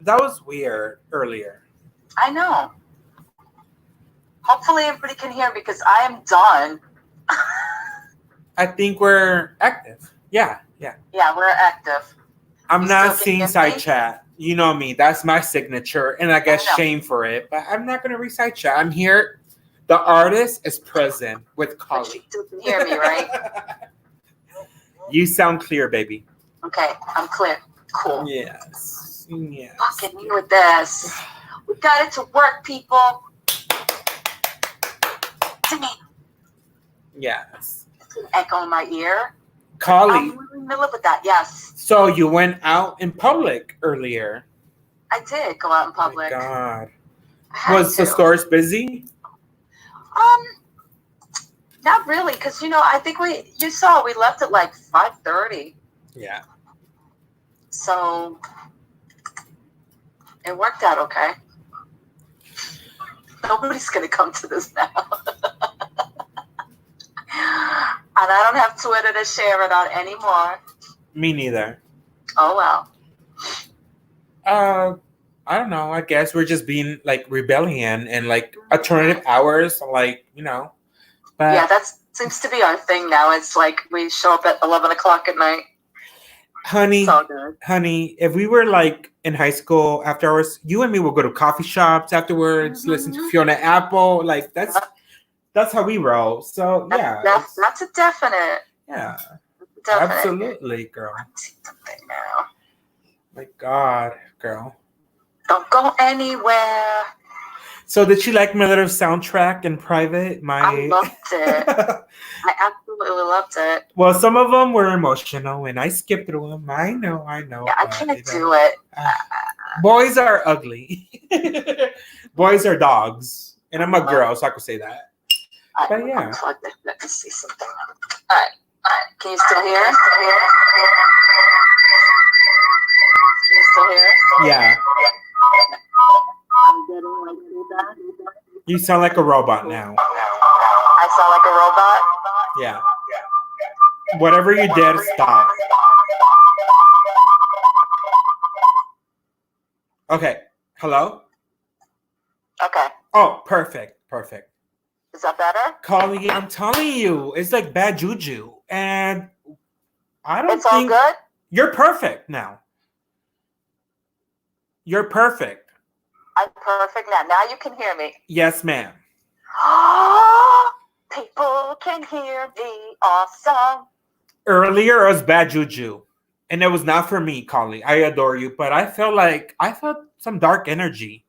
That was weird earlier. I know. Hopefully everybody can hear because I am done. I think we're active. Yeah, yeah. Yeah, we're active. I'm You not still can seeing hear side me? chat. You know me. That's my signature, and I get I know. shame for it. But I'm not gonna read side chat. I'm here. The artist is present with But you Kali. still can hear me, right? You sound clear, baby. Okay, I'm clear. Cool. Yes. Yes. Fucking me with this. We got it to work, people. To me. Yes. It's an echo in my ear. Kali. I'm willing to live with that, yes. So you went out in public earlier. I did go out in Oh my public. God. I had Was the to. stores busy? Not really, because I think you saw we left at like 5:30. Yeah. So it worked out okay. Nobody's gonna come to this now. And I don't have Twitter to share it on anymore. Me neither. Oh well. I don't know. I guess we're just being like rebellion and like alternative hours, like But Yeah, that seems to be our thing now. It's like we show up at 11 o'clock at night. honey, It's all good. honey, if we were like in high school after hours, you and me will go to coffee shops afterwards, listen to Fiona Apple. Like that's how we roll. So yeah, That's a definite. yeah, Definite. absolutely, girl. I see something now. My God, girl. Don't go anywhere. So did you like my little soundtrack in private? I loved it. I absolutely loved it. Well, some of them were emotional, and I skipped through them. I know. Yeah, I can't do it. Boys are ugly. Boys are dogs, and I'm a girl, so I could say that. But yeah. Let me see something. All right. Can you still hear? Can you still hear? Yeah. I'm getting like feedback. You sound like a robot now. I sound like a robot? Yeah. Whatever you did, stop. Okay. Hello? Okay. Oh, perfect. Perfect. Is that better? Kali, I'm telling you, it's like bad juju. And I don't It's all think good? you're perfect now. You're perfect. I'm perfect now. Now you can hear me. Yes, ma'am. People can hear me. Awesome. Earlier, it was bad juju. And it was not for me, Kali. I adore you. But I felt some dark energy.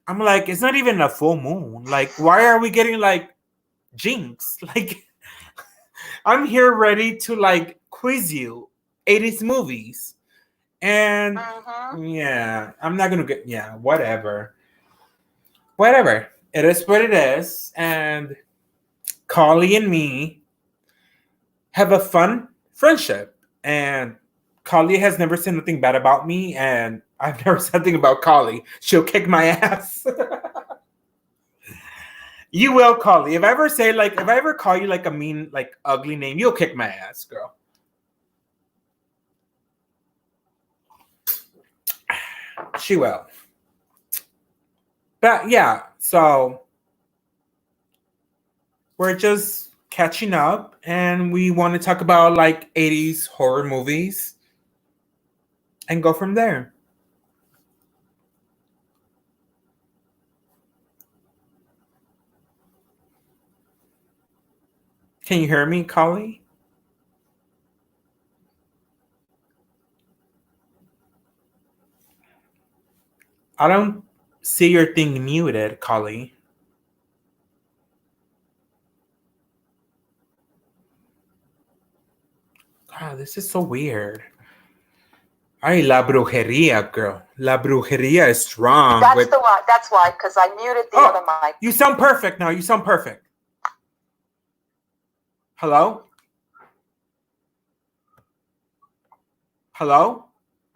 I'm like, it's not even a full moon. Like, why are we getting like jinx? Like, I'm here ready to like quiz you 80s movies. And yeah, I'm not gonna get whatever. Whatever. It is what it is. And Kali and me have a fun friendship. And Kali has never said nothing bad about me, and I've never said anything about Kali. She'll kick my ass. You will, Kali. If I ever call you like a mean, like ugly name, you'll kick my ass, girl. She will. But yeah, so we're just catching up, and we want to talk about like 80s horror movies and go from there. Can you hear me, Kali? I don't see your thing muted, Kali. God, this is so weird. Ay, la brujeria, girl. La brujeria is strong. That's why, because I muted the other mic. You sound perfect now. You sound perfect. Hello? Hello?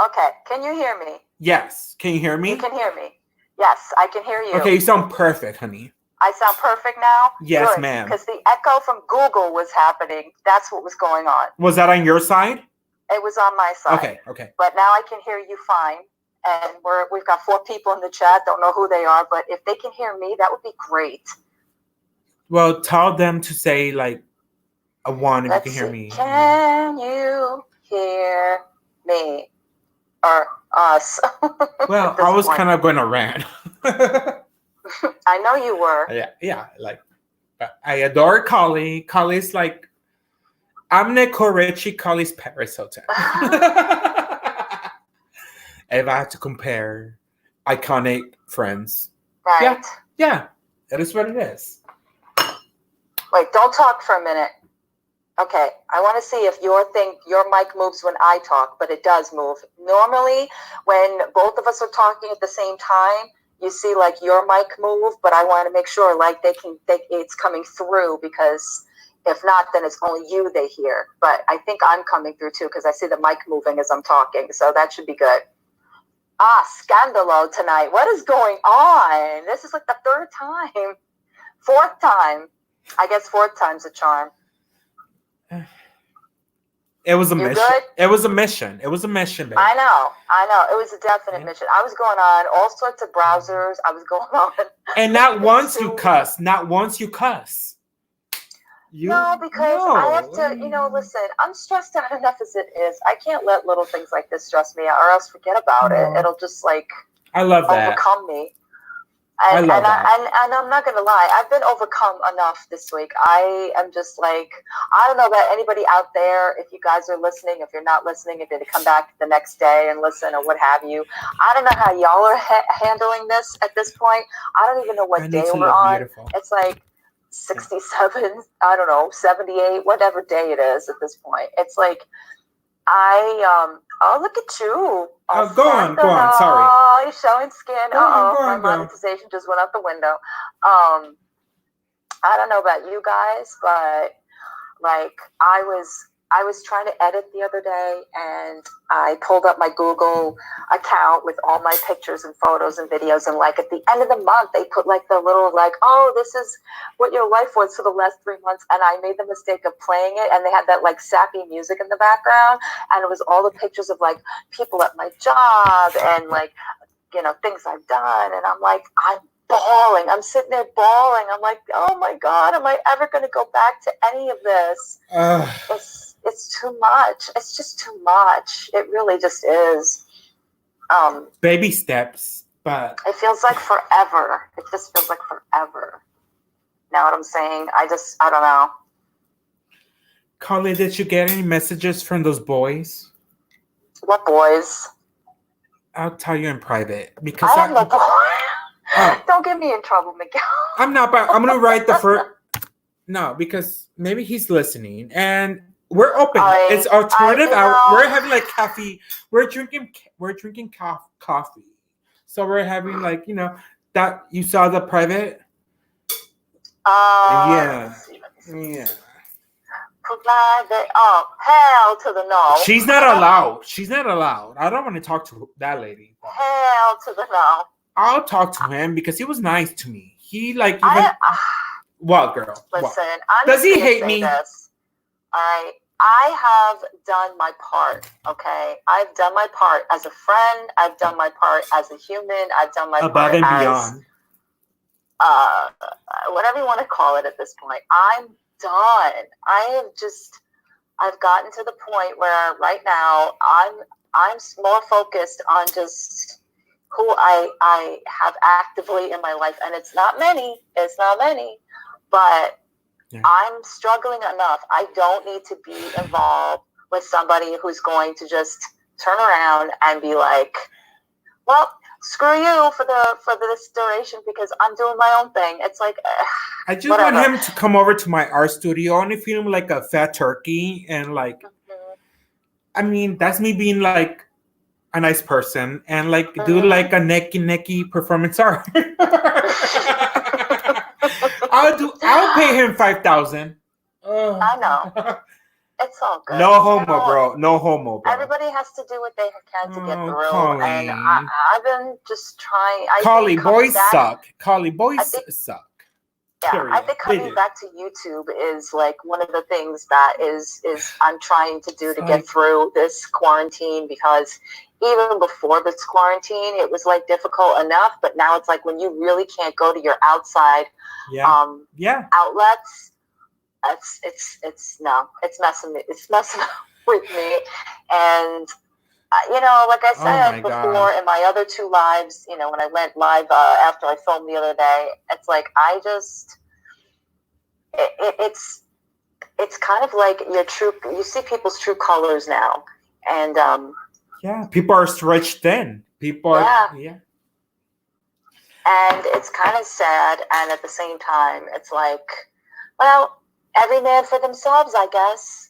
Okay, can you hear me? Yes. Can you hear me? You can hear me. Yes, I can hear you. Okay, you sound perfect, honey. I sound perfect now? Yes, Good, ma'am. because the echo from Google was happening. That's what was going on. Was that on your side? It was on my side. Okay. But now I can hear you fine, and we've got 4 people in the chat. Don't know who they are, but if they can hear me, that would be great. Well, tell them to say like a 1 if Let's you can hear see. me. Can you hear me or us? Well, I was kind of going to rant. I know you were. Yeah. Like, I adore Kali. Kali's like, I'm Nicole Richie. Kali's Paris Hilton. If I had to compare iconic friends, Right. Yeah, that is what it is. Wait, don't talk for a minute. Okay, I want to see if your mic moves when I talk, but it does move. Normally, when both of us are talking at the same time, you see like your mic move, but I want to make sure like it's coming through, because if not, then it's only you they hear. But I think I'm coming through too, because I see the mic moving as I'm talking, so that should be good. Scandalo tonight. What is going on? This is like the 3rd time. 4th time. I guess 4th time's a charm. It was a You mission. good? It was a mission. It was a mission, baby. I know. It was a definite mission. I was going on all sorts of browsers. I was going on. And not once you cuss. Not once you cuss. No, because I have to, listen, I'm stressed out enough as it is. I can't let little things like this stress me out, or else forget about it. It'll just like I love that. overcome me. I love that. And I'm not going to lie. I've been overcome enough this week. I am just like, I don't know about anybody out there. If you guys are listening, if you're not listening, if you're going to come back the next day and listen or what have you. I don't know how y'all are handling this at this point. I don't even know what day we're on. Beautiful. It's like 67, I don't know, 78, whatever day it is at this point. It's like, oh, look at you. Go on. Sorry. Oh, you're showing skin. My girl. monetization just went out the window. I don't know about you guys, but like I was trying to edit the other day, and I pulled up my Google account with all my pictures and photos and videos, and like at the end of the month they put like the little like, oh, this is what your life was for the last 3 months, and I made the mistake of playing it, and they had that like sappy music in the background, and it was all the pictures of like people at my job and like, things I've done, and I'm like, I'm bawling. I'm sitting there bawling. I'm like, oh my God, am I ever going to go back to any of this? It's too much. It's just too much. It really just is. Baby steps, but it feels like forever. It just feels like forever. Know what I'm saying? I don't know. Carly, did you get any messages from those boys? What boys? I'll tell you in private, because I have no boy. Oh. Don't get me in trouble, Miguel. I'm not, but I'm gonna write the first. No, because maybe he's listening, and we're open. It's alternative hour. We're having like coffee. We're drinking coffee. So we're having like that. You saw the private. Yeah. Private. Oh, hell to the no. She's not allowed. I don't want to talk to that lady. Hell to the no. I'll talk to him because he was nice to me. He like even. What, girl? Listen, does he hate me? This. All right. I have done my part, okay? I've done my part as a friend. I've done my part as a human. I've done my above part and beyond. Whatever you want to call it at this point. I'm done. I've gotten to the point where right now I'm more focused on just who I have actively in my life, and it's not many, but yeah. I'm struggling enough. I don't need to be involved with somebody who's going to just turn around and be like, well, screw you for this duration because I'm doing my own thing. It's like, I just want him to come over to my art studio and feel him like a fat turkey, and like, I mean, that's me being like a nice person and like do like a necky performance art. I'll pay him $5,000. I know. It's all good. No homo, bro. No homo, bro. Everybody has to do what they can to get through. Colleen. And I've been just trying. Collie, boys suck. Collie, boys suck. Yeah, period. I think coming back to YouTube is like one of the things that is I'm trying to do to get through this quarantine, because even before this quarantine, it was like difficult enough. But now it's like when you really can't go to your outside Yeah. Yeah. outlets, it's no, it's messing with me. And like I Oh my said before god. in my other two lives, when I went live after I filmed the other day, it's like I just it's kind of like you see people's true colors now. And Yeah. People are stretched thin. People are. yeah, Yeah. and it's kind of sad, and at the same time it's like, well, every man for themselves, I guess.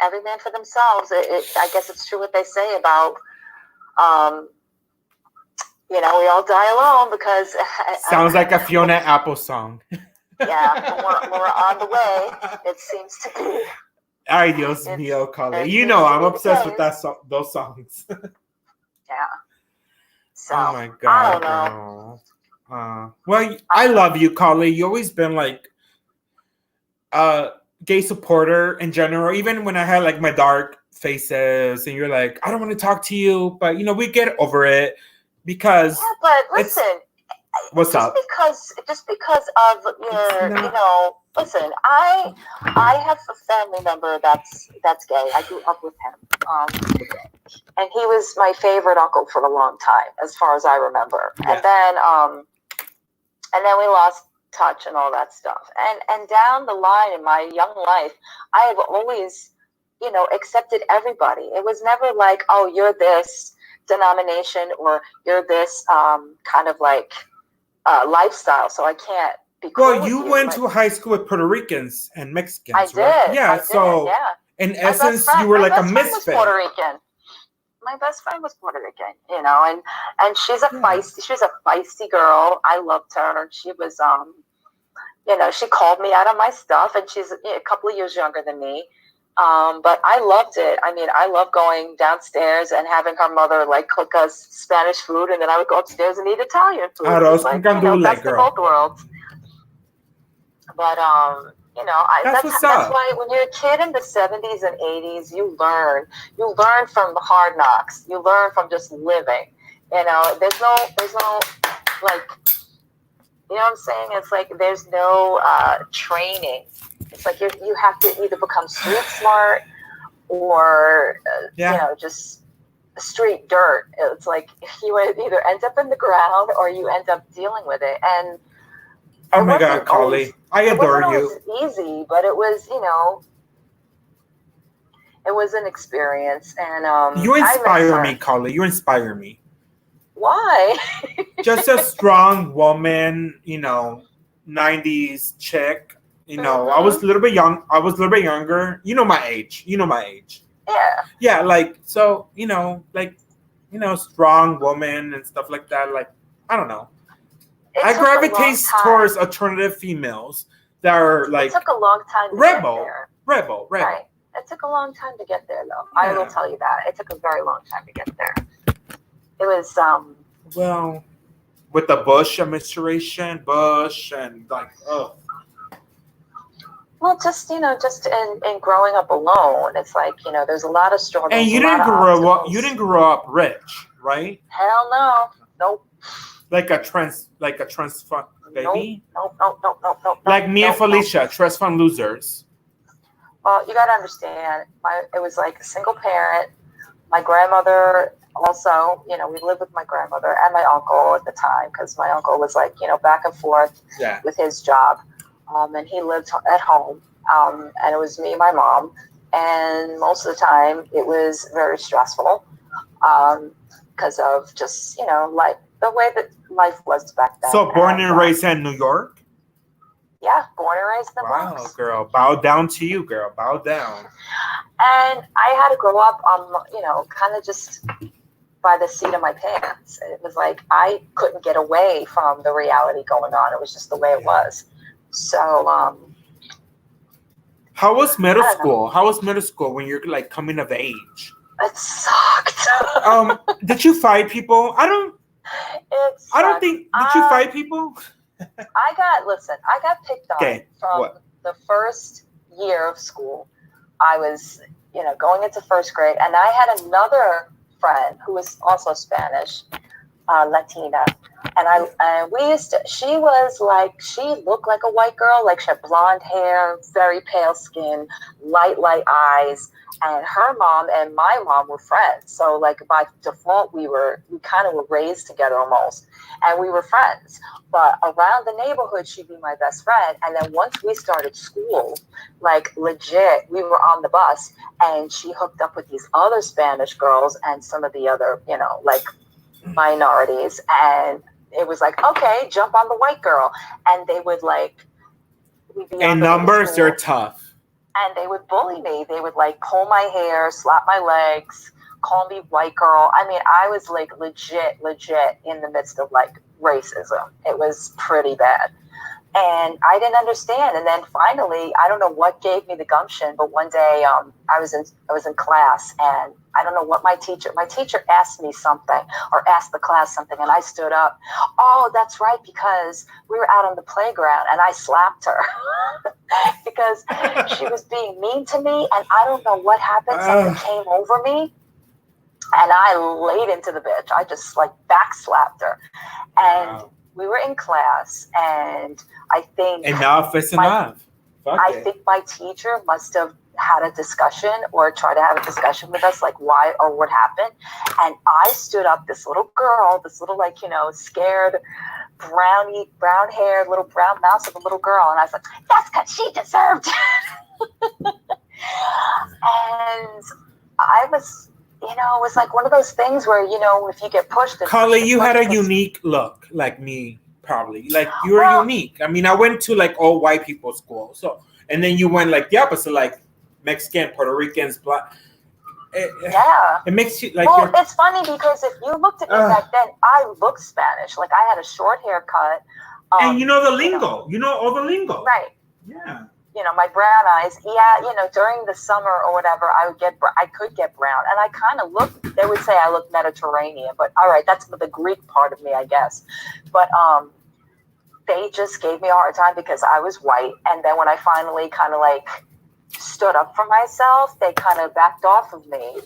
Every man for themselves. I guess it's true what they say about um, we all die alone because Sounds like a Fiona Apple song. yeah, when we're on the way, it seems to be. Ay, Dios mío, Kale. It You seems know, to I'm be the obsessed with case. those songs. Yeah. So Oh my I don't god, know. girl. Well, I love you, Kale. You always been like a gay supporter in general. Even when I had like my dark faces, and you're like, I don't want to talk to you, but we get over it because Yeah, but it's listen, what's just up. because of It's your, not. listen, I have a family member that's gay. I grew up with him, and he was my favorite uncle for a long time, as far as I remember. Yeah. And then we lost touch and all that stuff. And down the line in my young life, I have always, accepted everybody. It was never like, oh, you're this denomination or you're this kind of like lifestyle, so I can't be cool Well, with you you. went Like, to high school with Puerto Ricans and I Mexicans, right? did. Yeah. I did. So, Yeah. in essence, you were My like a best friend was misfit. Puerto Rican. My best friend was Puerto Rican, and she's a feisty girl. I loved her. She was she called me out on my stuff, and she's a couple of years younger than me. But I loved it. I mean, I love going downstairs and having her mother like cook us Spanish food, and then I would go upstairs and eat Italian food. Arroz Like, con gandule, best of girl. both worlds. But That's what's that's up. why when you're a kid in the 70s and 80s, you learn from the hard knocks. You learn from just living. There's no like, what I'm saying? It's like there's no training. It's like you have to either become street smart or Yeah. just street dirt. It's like you either end up in the ground or you end up dealing with it. And Oh my god, Kali. I adore you. It wasn't always easy, but it was, it was an experience. And You I miss inspire her. me, Kali. You inspire me. Why? Just a strong woman, 90s chick. I was a little bit young. I was a little bit younger. You know my age. Yeah. Yeah, like, so, strong woman and stuff like that. Like, I don't know. I gravitate towards alternative females that are like. It took a long time to get there. Rebel. Right. It took a long time to get there, though. Yeah. I will tell you that. It took a very long time to get there. It was well, with the Bush administration, and like, oh. Well, just in growing up alone, it's like, there's a lot of struggles. And you didn't grow up rich, right? Hell no, nope. Like a trans fund baby. Nope. Like me and Felicia, trust fund losers. Well, you got to understand, it was like a single parent. My grandmother also, we lived with my grandmother and my uncle at the time, because my uncle was like, back and forth with his job. And he lived at home. And it was me and my mom. And most of the time, it was very stressful because of just, like the way that life was back then. So born and raised in New York? Yeah, born and raised in the Bronx. Wow, girl. Bow down to you, girl. Bow down. And I had to grow up on, kind of just by the seat of my pants. It was like I couldn't get away from the reality going on. It was just the way it was. So, how was middle school? How was middle school when you're like coming of age? It sucked. Did you fight people? I don't think. Did you fight people? I got picked on from the first year of school. I was, going into first grade, and I had another friend who was also Spanish, Latina, and we used to. She looked like a white girl, like she had blonde hair, very pale skin, light eyes. And her mom and my mom were friends, so like by default, we kind of were raised together almost, and we were friends. But around the neighborhood, she'd be my best friend. And then once we started school, like legit, we were on the bus, and she hooked up with these other Spanish girls and some of the other, like minorities, and it was like, okay, jump on the white girl, and they would like, we'd be And numbers are tough. And they would bully me. They would like pull my hair, slap my legs, call me white girl. I mean, I was like legit in the midst of like racism. It was pretty bad. And I didn't understand. And then finally, I don't know what gave me the gumption, but one day I was in class, and I don't know what my teacher asked me something, or asked the class something, and I stood up. Oh, that's right, because we were out on the playground, and I slapped her because she was being mean to me, and I don't know what happened. Something came over me, and I laid into the bitch. I just like backslapped her, and we were in class, and I think enough is enough. I think my teacher must have had a discussion or tried to have a discussion with us, like why or what happened. And I stood up, this little girl, this little like, scared brown haired little brown mouse of a little girl. And I was like, that's because she deserved it. And I was, it was like one of those things where, if you get pushed. Carly, you had a unique look, like me, probably. Like, you were unique. I mean, I went to, like, all white people's school. So, and then you went, like, the opposite, like, Mexican, Puerto Ricans, black. Yeah. It makes you, like... Well, it's funny because if you looked at me back then, I looked Spanish. Like, I had a short haircut. And you know the lingo. You know all the lingo. Right. Yeah. My brown eyes. Yeah, during the summer or whatever, I could get brown, and I kind of looked. They would say I look Mediterranean, but all right, that's the Greek part of me, I guess. But they just gave me a hard time because I was white, and then when I finally kind of like stood up for myself, they kind of backed off of me.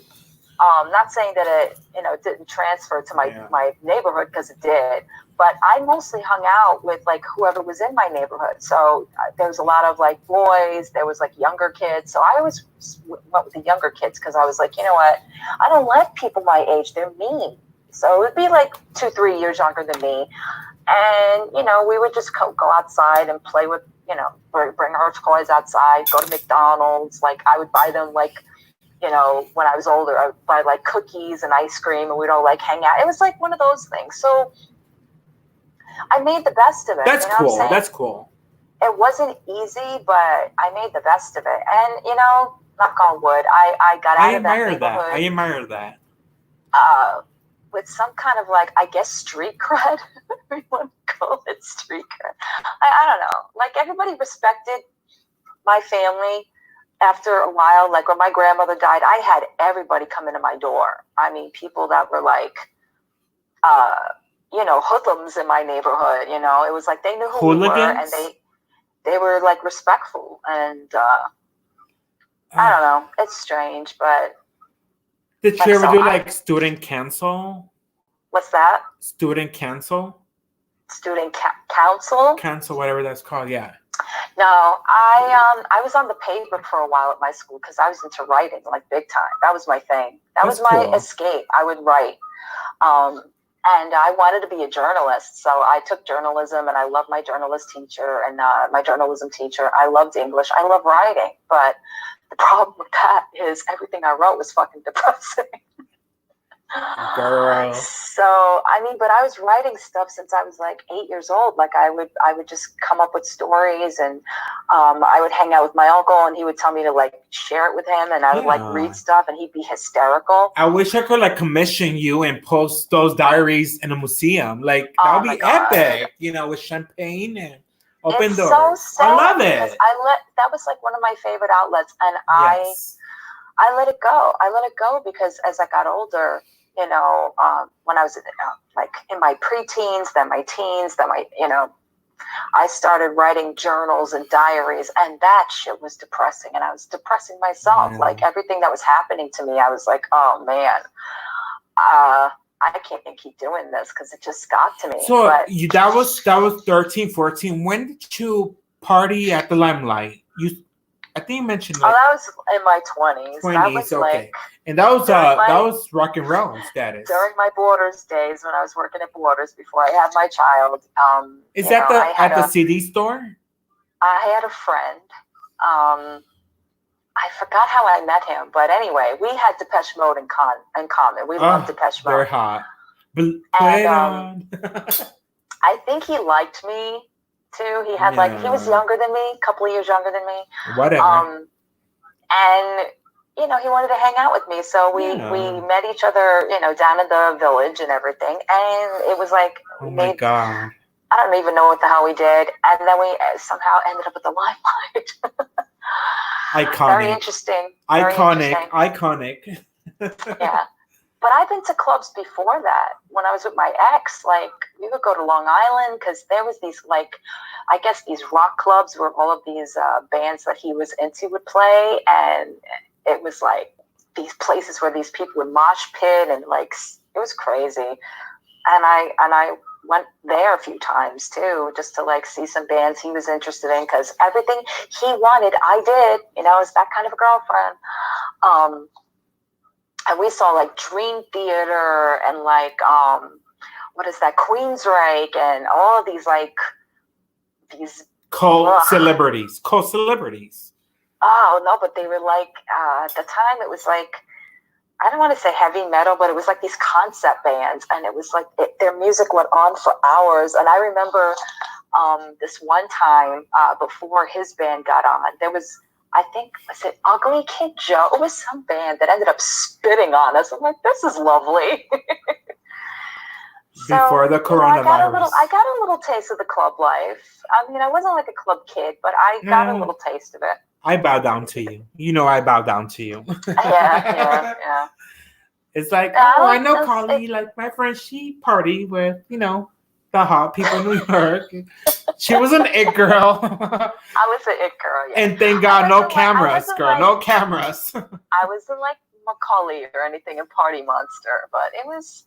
Not saying that it, didn't transfer to my neighborhood, because it did, but I mostly hung out with like whoever was in my neighborhood. So there was a lot of like boys, there was like younger kids. So I always went with the younger kids because I was like, you know what? I don't like people my age. They're mean. So it would be like 2-3 years younger than me. And, we would just go outside and play with, bring our toys outside, go to McDonald's. Like I would buy them like, when I was older, I would buy like cookies and ice cream, and we'd all like hang out. It was like one of those things. So I made the best of it. That's cool. That's cool. It wasn't easy, but I made the best of it. And, knock on wood, I got out of that neighborhood. I admire that. With some kind of like, I guess, street cred. We want to call it street cred. I don't know. Like everybody respected my family. After a while, like when my grandmother died, I had everybody come into my door. I mean, people that were like, hoodlums in my neighborhood. It was like they knew who we were, and they were like respectful. And I don't know, it's strange, but did you ever do like student council? What's that? Student council. Student council. Council, whatever that's called. Yeah. No, I was on the paper for a while at my school because I was into writing like big time. That was my thing. That's was my escape. I would write. And I wanted to be a journalist. So I took journalism, and I loved my journalist teacher and my journalism teacher. I loved English. I love writing. But the problem with that is everything I wrote was fucking depressing. Girl. So, but I was writing stuff since I was like 8 years old. Like I would just come up with stories, and I would hang out with my uncle, and he would tell me to like share it with him, and I would like read stuff, and he'd be hysterical. I wish I could like commission you and post those diaries in a museum. Like that would be epic, with champagne and open doors. So sad. I love it. That was like one of my favorite outlets, and yes. I let it go. I let it go because as I got older, when I was like in my preteens, then my teens, then I started writing journals and diaries, and that shit was depressing, and I was depressing myself. Like everything that was happening to me, I was like, oh man, I can't keep doing this because it just got to me. So But that was 13, 14. When did you party at the Limelight? I think you mentioned oh, like that was in my 20s. That 20s, was like okay. And that was during that my was rock and roll status. during my Borders days when I was working at Borders before I had my child. Is You that know, at the CD store? I had a friend. I forgot how I met him, but anyway, we had Depeche Mode in common. We loved Depeche Mode. They're hot. Put And on. I think he liked me too. He had he was younger than me, a couple of years younger than me. Whatever. And he wanted to hang out with me, so we met each other, down in the village and everything. And it was like, oh my God. I don't even know what the hell we did, and then we somehow ended up at the Limelight. Iconic. Very interesting. Iconic. Yeah. But I've been to clubs before that. When I was with my ex, we would go to Long Island because there was these, I guess these rock clubs where all of these bands that he was into would play. And it was these places where these people would mosh pit and it was crazy. And I went there a few times too, just to see some bands he was interested in, because everything he wanted, I did. I was that kind of a girlfriend. And we saw Dream Theater and what is that, Queensryche, and all of these these celebrities. Oh no, but they were at the time it was I don't want to say heavy metal, but it was these concept bands, and it was their music went on for hours. And I remember this one time before his band got on, there was, I think, was it Ugly Kid Joe? It was some band that ended up spitting on us. I'm like, this is lovely. Before the coronavirus. I got a little taste of the club life. I mean, I wasn't a club kid, but I got a little taste of it. I bow down to you. I bow down to you. Yeah. It's I know Carly, my friend, she partied with, the hot people in New York. She was an it girl. I was an it girl, yeah. And thank God, no cameras, girl. No cameras. I wasn't Macaulay or anything, a party monster, but it was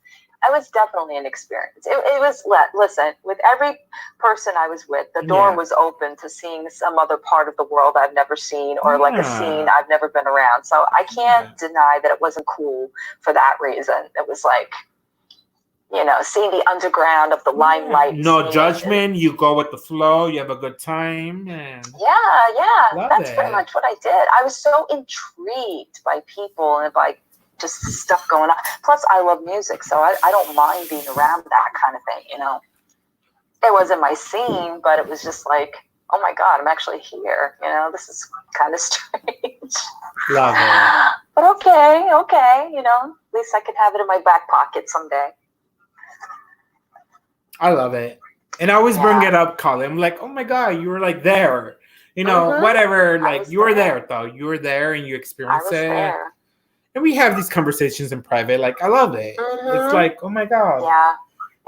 definitely an experience. It was, listen, with every person I was with, the door was open to seeing some other part of the world I've never seen, or a scene I've never been around. So I can't deny that it wasn't cool for that reason. It was seeing the underground of the Limelight. No judgment. You go with the flow. You have a good time. And that's pretty much what I did. I was so intrigued by people and by just stuff going on. Plus, I love music, so I don't mind being around that kind of thing, It wasn't my scene, but it was just oh my God, I'm actually here. This is kind of strange. Love it. But okay, at least I can have it in my back pocket someday. I love it. And I always bring it up, Colin. I'm like, oh my God, you were there. Whatever. You were there, though. You were there and you experienced it. There. And we have these conversations in private. I love it. It's oh my God.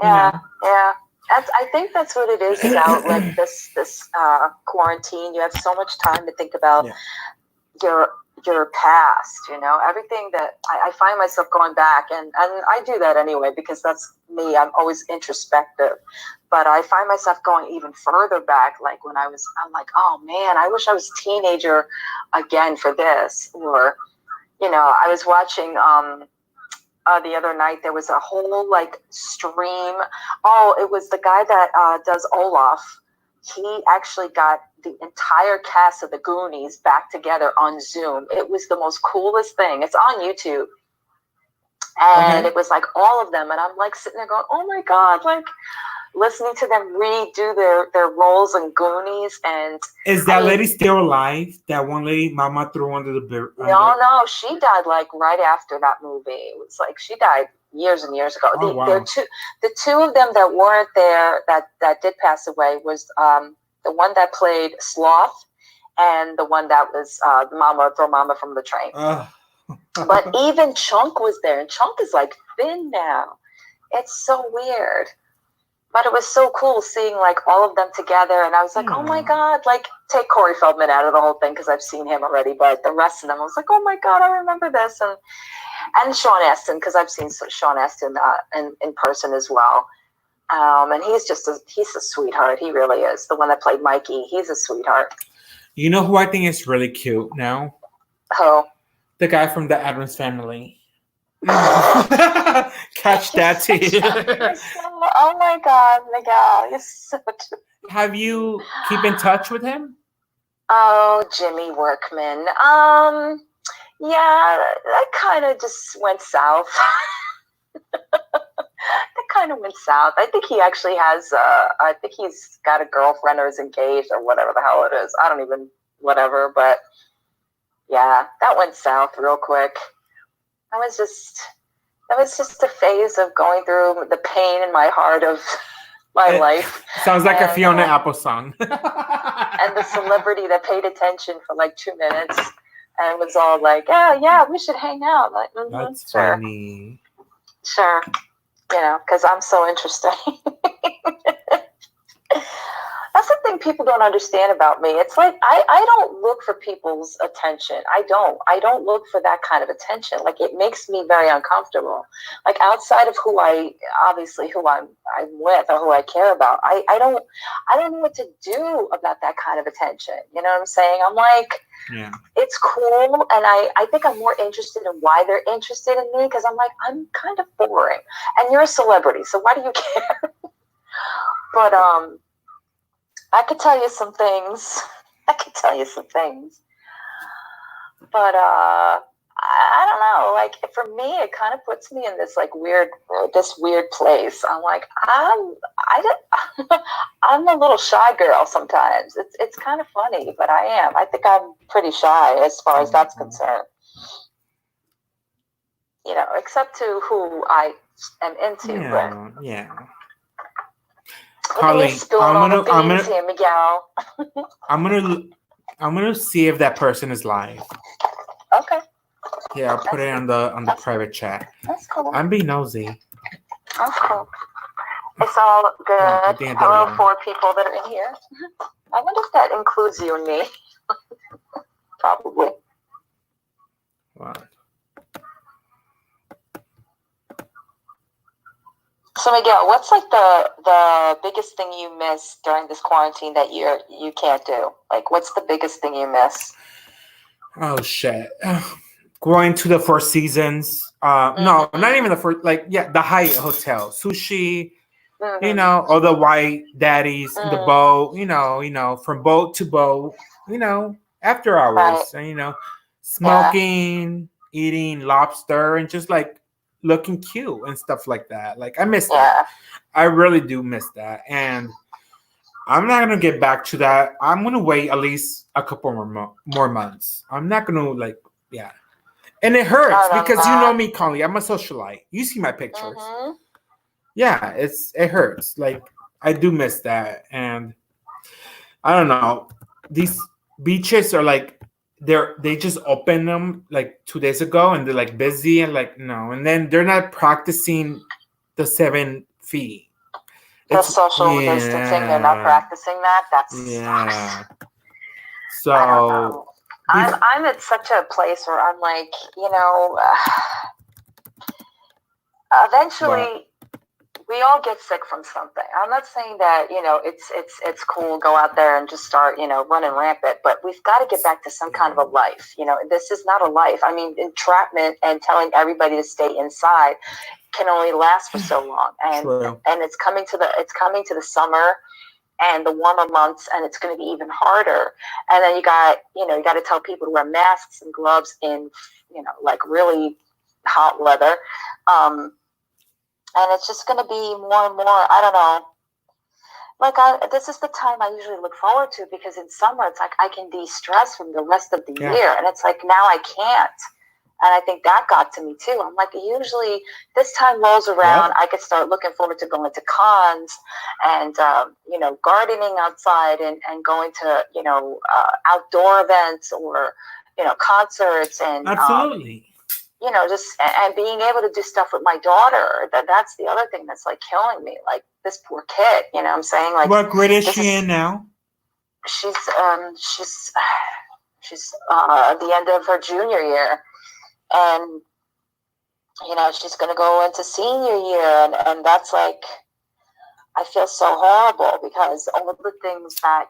Yeah. I think that's what it is about this quarantine. You have so much time to think about your past, everything that I find myself going back, and I do that anyway because that's me. I'm always introspective, but I find myself going even further back, when I'm oh man, I wish I was a teenager again for this. Or I was watching the other night, there was a whole stream. Oh, it was the guy that does Olaf. He actually got the entire cast of the Goonies back together on Zoom. It was the most coolest thing. It's on YouTube. And it was all of them. And I'm sitting there going, oh my God, listening to them redo their roles in Goonies. And is that lady still alive? That one lady Mama threw under the beer? No, she died right after that movie. It was she died years and years ago. Oh, wow. The two of them that weren't there that did pass away was the one that played Sloth and the one that was throw Mama from the train. But even Chunk was there, and Chunk is thin now. It's so weird. But it was so cool seeing all of them together, and I was oh my God, take Corey Feldman out of the whole thing because I've seen him already, but the rest of them I was oh my God, I remember this. And and Sean Astin, because I've seen Sean Astin in person as well. And he's a sweetheart. He really is. The one that played Mikey, he's a sweetheart. You know who I think is really cute now? Who? The guy from the Addams Family. Catch that tea. Oh my God, Miguel, you're so true. Have you keep in touch with him? Oh, Jimmy Workman. Yeah, that kind of just went south. That kind of went south. I think he actually has. I think he's got a girlfriend or is engaged or whatever the hell it is. I don't even whatever. But yeah, that went south real quick. That was just a phase of going through the pain in my heart of my life. Sounds like a Fiona Apple song. And the celebrity that paid attention for like 2 minutes and was all like, yeah, we should hang out. Like, That's sure. funny. Sure. Because I'm so interesting. That's the thing people don't understand about me. It's like I don't look for people's attention. I don't look for that kind of attention. Like, it makes me very uncomfortable. Like, outside of who I'm with or who I care about, I don't know what to do about that kind of attention. You know what I'm saying? I'm like, yeah, it's cool, and I think I'm more interested in why they're interested in me, because I'm like, I'm kind of boring, and you're a celebrity, so why do you care? But I could tell you some things. But I don't know. Like, for me, it kind of puts me in this like weird place. I'm like, I'm a little shy girl sometimes. It's kind of funny, but I am. I think I'm pretty shy as far as that's concerned. Except to who I am into. Yeah. Holly, I'm gonna see if that person is live. Okay. Yeah, I'll put it on the private chat. That's cool. I'm being nosy. That's cool. It's all good. Hello, 4 people that are in here. I wonder if that includes you and me. Probably. Wow. So Miguel, what's like the biggest thing you miss during this quarantine that you can't do? Like, what's the biggest thing you miss? Oh shit! Going to the Four Seasons. No, not even the first. Like, yeah, the Hyatt Hotel, sushi. All the white daddies in the boat. From boat to boat. After hours, right. And smoking, eating lobster, and just like looking cute and stuff like that. Like, I miss that. I really do miss that. And I'm not going to get back to that. I'm going to wait at least a couple more months. I'm not going to yeah. And it hurts because you know me, Conley. I'm a socialite. You see my pictures. Mm-hmm. Yeah, it hurts. Like, I do miss that. And I don't know. These beaches are like, they just opened them like 2 days ago, and they're like busy and like no, and then they're not practicing the 7 feet. The social distancing, they're not practicing that. That's So I don't know. I'm at such a place where I'm like, eventually. We all get sick from something. I'm not saying that, it's cool, go out there and just start, running rampant, but we've got to get back to some kind of a life. This is not a life. I mean, entrapment and telling everybody to stay inside can only last for so long. And and it's coming to the summer and the warmer months, and it's going to be even harder. And then you got to tell people to wear masks and gloves in, like really hot weather. And it's just going to be more and more, I don't know. Like, this is the time I usually look forward to, because in summer, it's like I can de-stress from the rest of the year. And it's like, now I can't. And I think that got to me, too. I'm like, usually this time rolls around, I could start looking forward to going to cons and, gardening outside and going to, outdoor events or, concerts. And absolutely. Just and being able to do stuff with my daughter. That's the other thing that's like killing me. Like, this poor kid, I'm saying? Like, what grade is she in now? She's at the end of her junior year, and she's going to go into senior year, and that's like, I feel so horrible because all of the things that,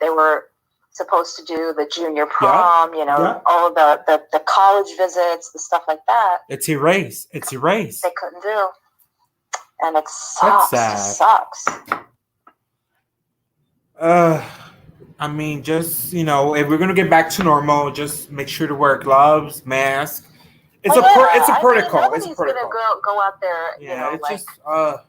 they were supposed to do, the junior prom, all the college visits, the stuff like that. It's erased. They couldn't do. And it That's sucks. sad. It sucks. I mean, just, if we're going to get back to normal, just make sure to wear gloves, mask. It's a protocol. It's a protocol. Nobody's going to go out there, just, but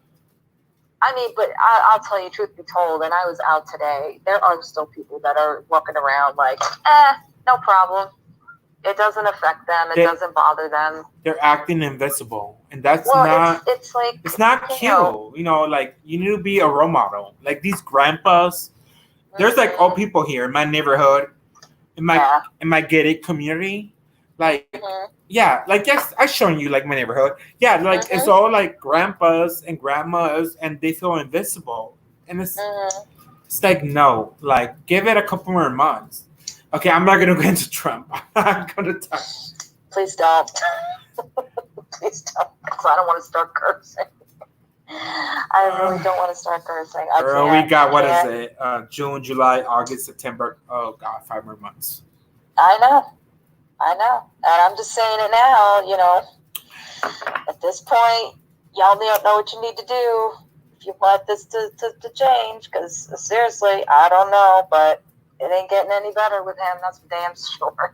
I'll tell you, truth be told, and I was out today, there are still people that are walking around like, no problem. It doesn't affect them. It doesn't bother them. They're acting invisible. And that's not... It's like... It's not cute. Like, you need to be a role model. Like, these grandpas... There's like old people here in my neighborhood, in my gated community. Like, like, yes, I've shown you like my neighborhood. Yeah, like it's all like grandpas and grandmas, and they feel invisible. And it's like, no, like, give it a couple more months. Okay, I'm not gonna go into Trump. I'm gonna talk. Please don't. Please don't, because I don't want to start cursing. I really don't want to start cursing. We got, what is it? June, July, August, September. Oh, God, 5 more months. I know. And I'm just saying it now, At this point, y'all don't know what you need to do if you want this to change. Because, seriously, I don't know. But it ain't getting any better with him. That's for damn sure.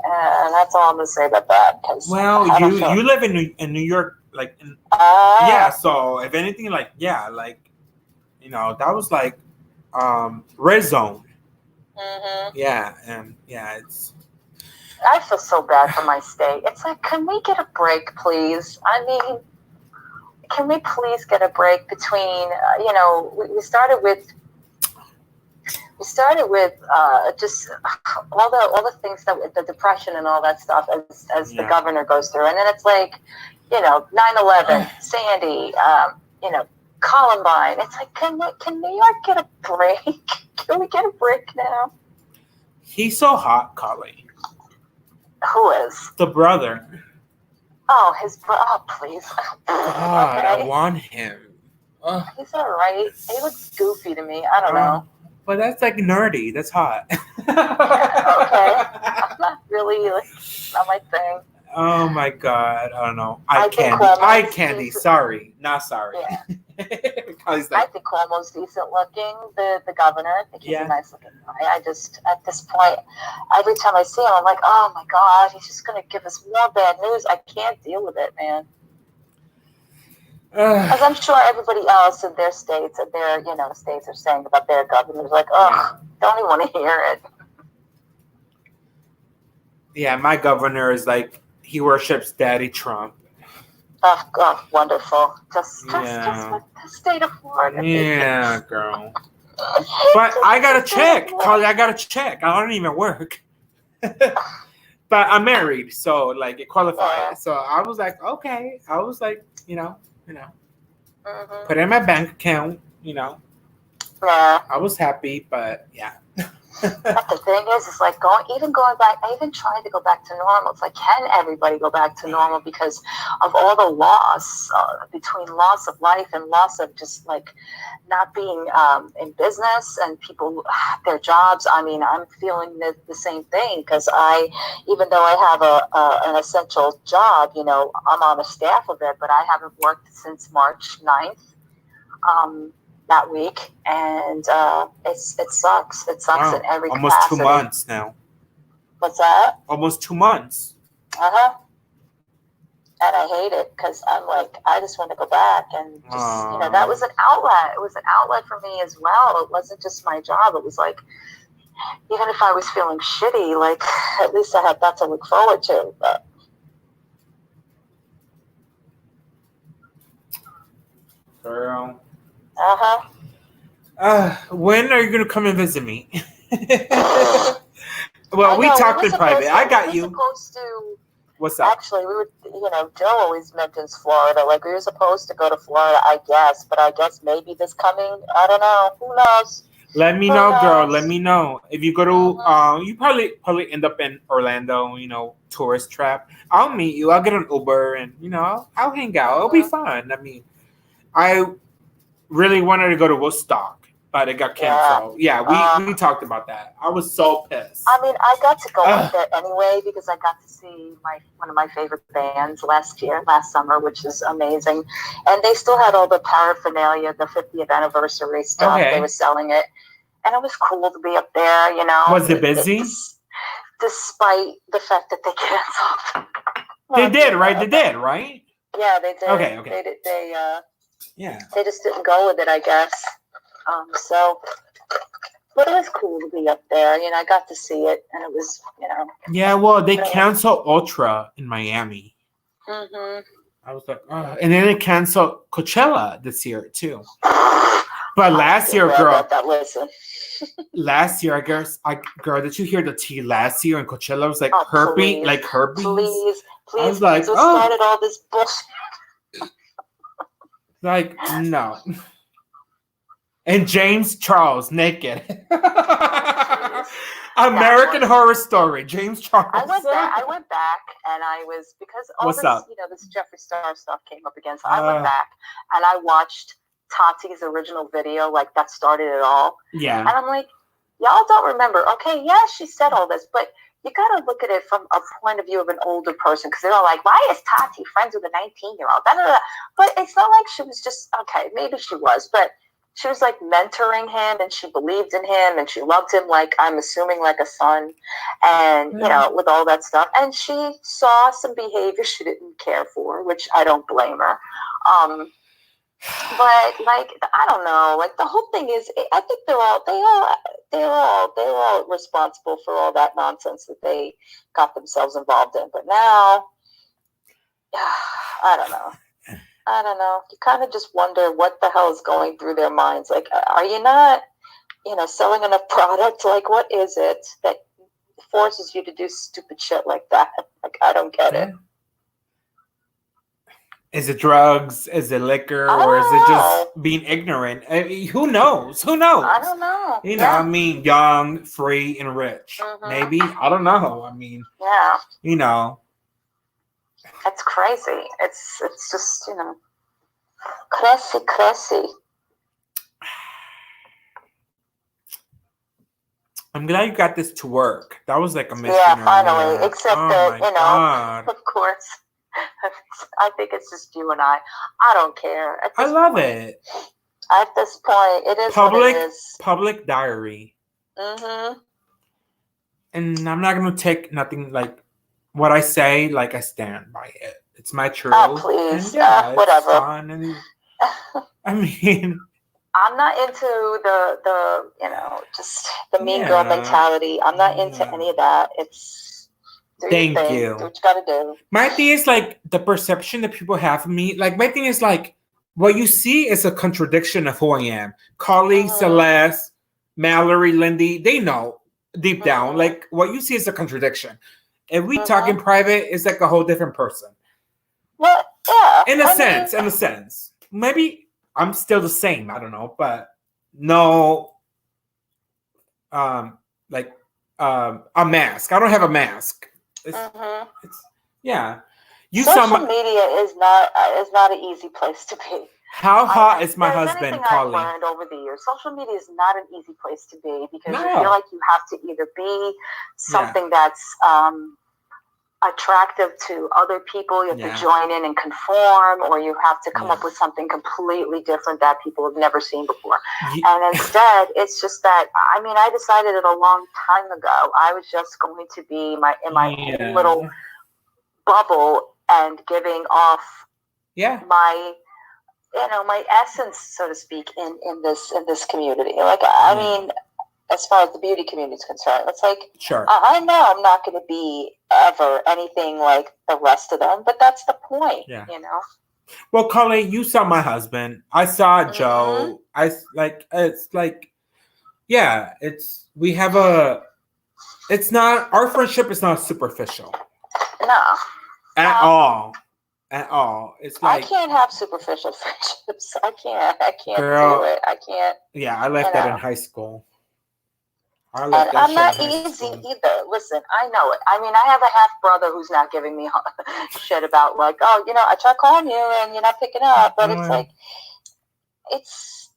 And that's all I'm going to say about that. Well, you live in New York. Like, so if anything, like, that was like red zone. Yeah, and it's... I feel so bad for my state. It's like, can we get a break, please? I mean, can we please get a break between, we started with just all the things that the depression and all that stuff as the governor goes through, and then it's like, 9/11, Sandy, Columbine. It's like, can New York get a break? Can we get a break now? He's so hot, Collie. Who is? The brother. Oh, his brother. Oh, please. God, okay. I want him. He's all right. He looks goofy to me. I don't know. But that's like nerdy. That's hot. Okay. I'm not really, not my thing. Oh my God. I don't know. Eye candy. Sorry. Not sorry. Yeah. I think Cuomo's decent looking, the governor. I think he's a nice looking guy. I just, at this point, every time I see him, I'm like, oh my God, he's just going to give us more bad news. I can't deal with it, man. As I'm sure everybody else in their states and their, states are saying about their governors, like, don't even want to hear it. Yeah, my governor is like, he worships Daddy Trump. Oh, wonderful. Just like the state of Florida. Yeah, girl. But I got to check. Carly, I got to check. I don't even work. But I'm married, so, like, it qualifies. Yeah. So I was like, okay. I was like, put it in my bank account, Yeah. I was happy, but, yeah. But the thing is, it's like going back. I even tried to go back to normal. It's like, can everybody go back to normal because of all the loss between loss of life and loss of just like not being in business and people their jobs. I mean, I'm feeling the same thing because even though I have an essential job, I'm on the staff of it, but I haven't worked since March 9th. That week, and it sucks. It sucks in every almost capacity. 2 months now. What's that? Almost 2 months. And I hate it because I'm like, I just want to go back and just that was an outlet. It was an outlet for me as well. It wasn't just my job. It was like, even if I was feeling shitty, like at least I had that to look forward to. But girl. When are you gonna come and visit me? Well, we talked in private. I got you. Supposed to. What's up? Actually, we were. Joe always mentions Florida. Like we were supposed to go to Florida, I guess. But I guess maybe this coming. I don't know. Who knows? Let me Who know, girl. Let knows? me know if you go to. Mhm. You probably end up in Orlando. You know, tourist trap. I'll meet you. I'll get an Uber, and I'll hang out. It'll be Mhm. fun. I mean, I really wanted to go to Woodstock, but it got Yeah. canceled. Yeah, Uh, we talked about that. I was so pissed. I mean, I got to go up Ugh. there anyway because I got to see one of my favorite bands last summer, which is amazing. And they still had all the paraphernalia, the 50th anniversary stuff. They were Okay. selling it, and it was cool to be up there. Was it busy? Despite the fact that they canceled. They Well, did, right? They did, right? yeah, they did. Okay, okay. They did. Yeah. They just didn't go with it, I guess. So, but it was cool to be up there. I got to see it, and it was, Yeah, well, they really. canceled Ultra in Miami. Mm-hmm. I was like, oh. And then they canceled Coachella this year too. But I don't last feel year, bad girl, about that. Listen. last year, girl, did you hear the tea last year in Coachella? It was like Oh, herpes, please, like herpes. please, I please, was like, please. What oh, started all this bullshit? like no. And James Charles naked. Oh, jeez. That American was. Horror Story. James Charles. I went back, and I was because all What's this, up? this Jeffree Star stuff came up again. So I went back and I watched Tati's original video, like that started it all. Yeah. And I'm like, y'all don't remember? Okay, yeah, she said all this, but you got to look at it from a point of view of an older person because they're all like, why is Tati friends with a 19-year-old? But it's not like she was just okay. Maybe she was, but she was like mentoring him, and she believed in him, and she loved him like I'm assuming like a son, and with all that stuff. And she saw some behavior she didn't care for, which I don't blame her. But like I don't know, like the whole thing is, I think they're all responsible for all that nonsense that they got themselves involved in. But now, I don't know. You kind of just wonder what the hell is going through their minds. Like, are you not, selling enough product? Like, what is it that forces you to do stupid shit like that? Like, I don't get it. Is it drugs? Is it liquor? Or is it just being ignorant? I mean, who knows? Who knows? I don't know. I mean, young, free, and rich. Mm-hmm. Maybe. I don't know. I mean, yeah. It's crazy. It's just, crazy. I'm glad you got this to work. That was like a mission. Yeah, finally. Earlier. Except that, God. of course, I think it's just you and I. I don't care. I love it. At this point, it is what it is. Public diary. Mm-hmm. And I'm not going to take nothing like what I say, like I stand by it. It's my truth. Oh, please. And whatever. It's fun and, I mean... I'm not into the just the mean girl mentality. I'm not into any of that. It's Thank you. Do what you gotta do. My thing is like the perception that people have of me. Like my thing is like what you see is a contradiction of who I am. Carly, Celeste, Mallory, Lindy, they know deep down. Like what you see is a contradiction. If we talk in private, it's like a whole different person. Well, yeah. In a sense. Maybe I'm still the same. I don't know, but no, a mask. I don't have a mask. It's yeah. Social media is not an easy place to be. How hot is my husband, Carly? I've learned over the years, social media is not an easy place to be because you feel like you have to either be something that's attractive to other people. You have to join in and conform, or you have to come up with something completely different that people have never seen before. And instead, it's just that, I mean, I decided it a long time ago. I was just going to be in my own little bubble and giving off my my essence, so to speak, in this community. Like, I mean, as far as the beauty community is concerned, it's like, I know I'm not going to be ever anything like the rest of them, but that's the point, Well, Carly, you saw my husband. I saw Joe. It's not, our friendship is not superficial. No. At all. at all. It's I like, can't have superficial friendships. I can't do girl, it. I can't, yeah, I you left that in know. high school. I And left that I'm shit in not high easy school. either. Listen, I know it. I mean, I have a half brother who's not giving me shit about like, oh, I try calling you and you're not picking up. But it's like, it's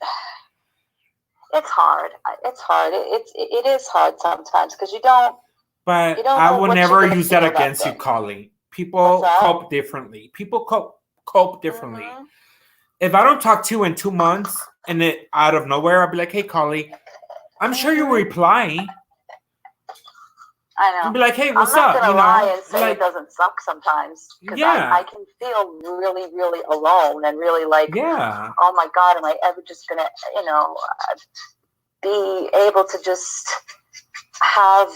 it's hard. It's hard. It is hard sometimes because you But don't I know will what you're never gonna use that feel that against you, day. Collie. What's People that? cope differently. People cope differently. Mm-hmm. If I don't talk to you in 2 months and it out of nowhere, I'll be like, hey, Collie, I'm sure you will Mm-hmm. reply I and know. be like, hey, I'm what's not up? gonna lie and say it Like, doesn't suck sometimes because I yeah, can feel really, really alone and really like, yeah, oh my God, am I ever just gonna, be able to just have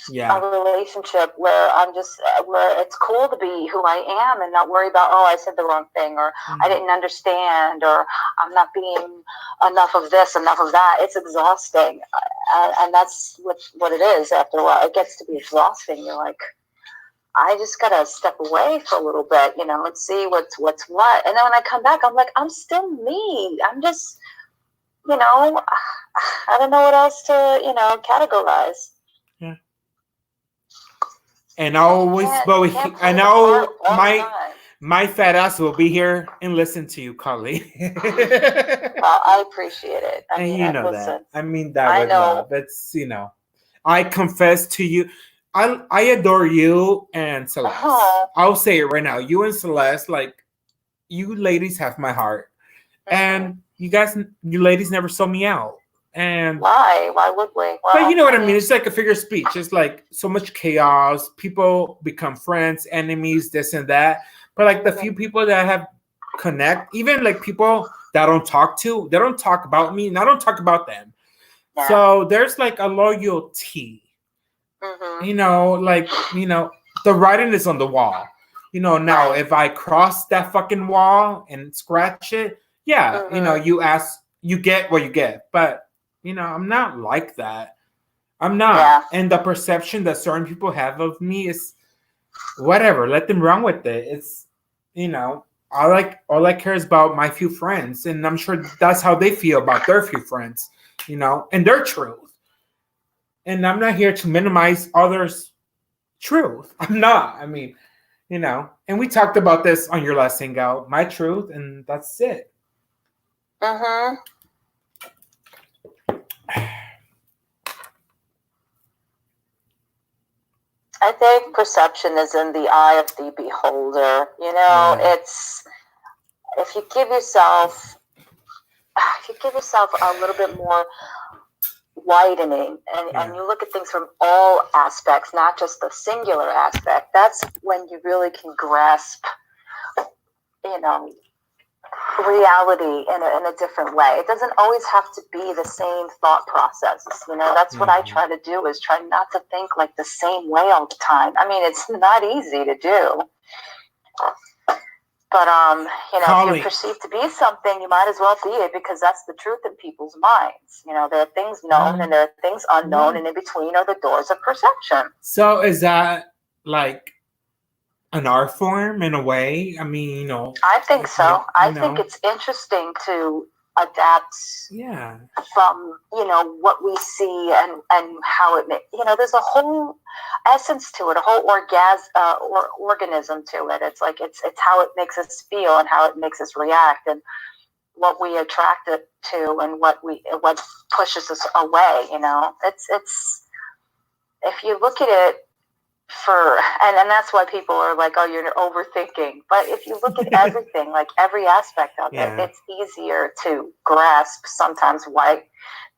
a yeah. relationship where I'm just where it's cool to be who I am and not worry about, oh, I said the wrong thing, or I didn't understand, or I'm not being enough of this, enough of that. It's exhausting, and that's what it is. After a while, it gets to be exhausting. You're like, I just gotta step away for a little bit, and see what's what. And then when I come back, I'm like, I'm still me. I'm just, I don't know what else to, categorize. Yeah. And I always, You can't I play the part know all the time. my fat ass will be here and listen to you, Carly. Well, I appreciate it. I And mean, you know that. listen, I mean that I with know. love. It's I confess to you. I adore you and Celeste. Oh, I'll say it right now. You and Celeste, like you ladies have my heart. mm-hmm. And you ladies never sold me out. And Why? Why would we? but you Well, know what I I mean? mean, It's like a figure of speech. It's like so much chaos. People become friends, enemies, this and that. But like the few mm-hmm. people that have connect, even like people that I don't talk to, they don't talk about me, and I don't talk about them. Yeah. So there's like a loyalty. Mm-hmm. Like the writing is on the wall. Now Right. if I cross that fucking wall and scratch it, yeah, Mm-hmm. you get what you get. But I'm not like that. I'm not. Yeah. And the perception that certain people have of me is whatever. Let them run with it. It's all I care is about my few friends, and I'm sure that's how they feel about their few friends. And their truth. And I'm not here to minimize others' truth. I'm not. I mean, and we talked about this on your last hangout. My truth, and that's it. Mm-hmm. I think perception is in the eye of the beholder. Yeah. It's if you give yourself a little bit more widening and you look at things from all aspects, not just the singular aspect, that's when you really can grasp, you know, reality in a different way. It doesn't always have to be the same thought processes. That's what I try to do, is try not to think like the same way all the time. I mean, it's not easy to do. But if you're perceived to be something, you might as well be it, because that's the truth in people's minds. There are things known and there are things unknown, and in between are the doors of perception. So is that like an art form in a way? I mean, I think so. I think it's interesting to adapt from what we see and how it there's a whole essence to it, a whole organism to it. It's like it's how it makes us feel and how it makes us react, and what we attract it to, and what pushes us away. It's if you look at it and that's why people are like, oh, you're overthinking. But if you look at everything, like every aspect of it, it's easier to grasp sometimes why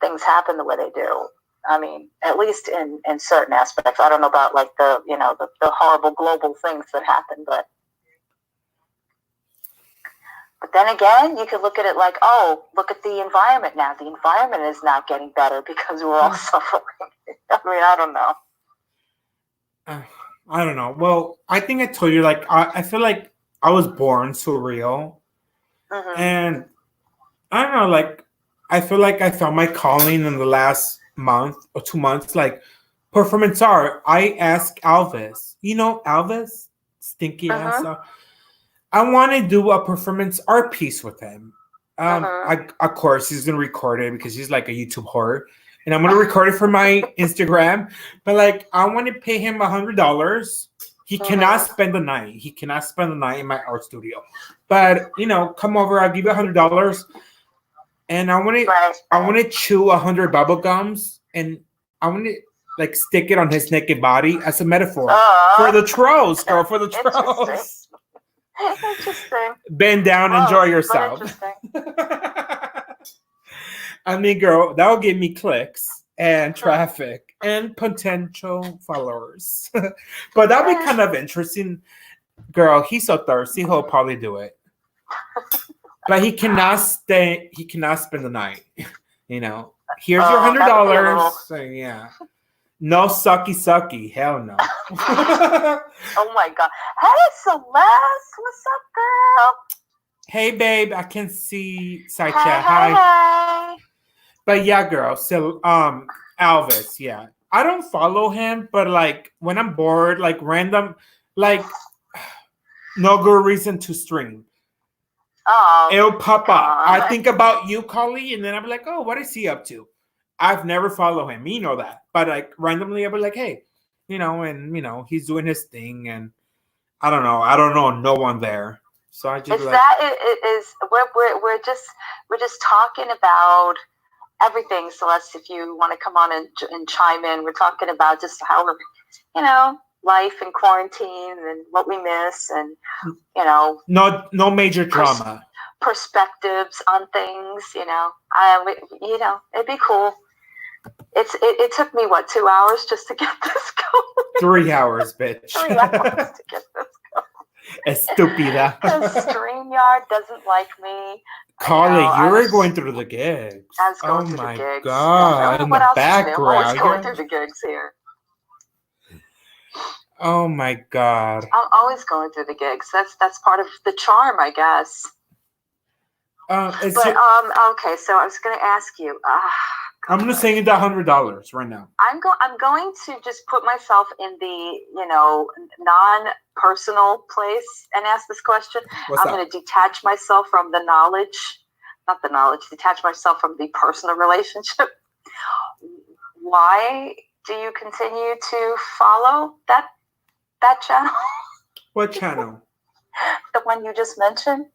things happen the way they do. I mean, at least in certain aspects. I don't know about like the horrible global things that happen, but then again, you could look at it like, oh, look at the environment now. The environment is not getting better because we're all suffering. I mean, I don't know. I don't know. Well, I think I told you, like, I feel like I was born surreal. And I don't know, like, I feel like I found my calling in the last month or 2 months, like performance art. I asked Elvis, Elvis, stinky ass. I want to do a performance art piece with him. Mm-hmm. Of course, he's gonna record it because he's like a YouTube horror, and I'm gonna record it for my Instagram. But like, I want to pay him $100. He cannot Mm-hmm. spend the night. He cannot spend the night in my art studio. But come over. I'll give you $100, and Right. I want to chew 100 bubble gums, and I want to like stick it on his naked body as a metaphor for the trolls, girl. For the Interesting. trolls. Interesting. Bend down, Whoa, enjoy but yourself. interesting. I mean, girl, that will give me clicks and traffic and potential followers. But that'll be kind of interesting. Girl, he's so thirsty, he'll probably do it. But he cannot stay, he cannot spend the night. Here's your that would be a $100. little- So, yeah. No sucky. Hell no. Oh my God. Hey, Celeste. What's up, girl? Hey, babe, I can see side Hey, chat. hey, Hi. hey. But yeah, girl. So, Alvis, yeah. I don't follow him, but like when I'm bored, like random, like no good reason to stream. Oh, It'll pop up. I God. think about you, Collie, and then I'm like, oh, what is he up to? I've never followed him. You know that. But like randomly, I'll be like, hey, he's doing his thing, and I don't know no one there. So I just Is that it is we're just talking about everything, Celeste. If you want to come on and chime in, we're talking about just how we're, life and quarantine and what we miss, and no major drama. Perspectives on things. It'd be cool. It took me 2 hours just to get this going. 3 hours, bitch. 3 hours to get this going. Estúpida. Because StreamYard doesn't like me. Carly, you were going through the gigs. I was going oh through my the gigs. God. In What the else background. I'm always going through the gigs here. Oh my God. I'm always going through the gigs. That's part of the charm, I guess. Okay, so I was going to ask you. I'm going to send you the $100 right now. I'm going to just put myself in the non-personal place and ask this question. What's I'm going to detach myself from the knowledge, not the knowledge. Detach myself from the personal relationship. Why do you continue to follow that channel? What channel? The one you just mentioned.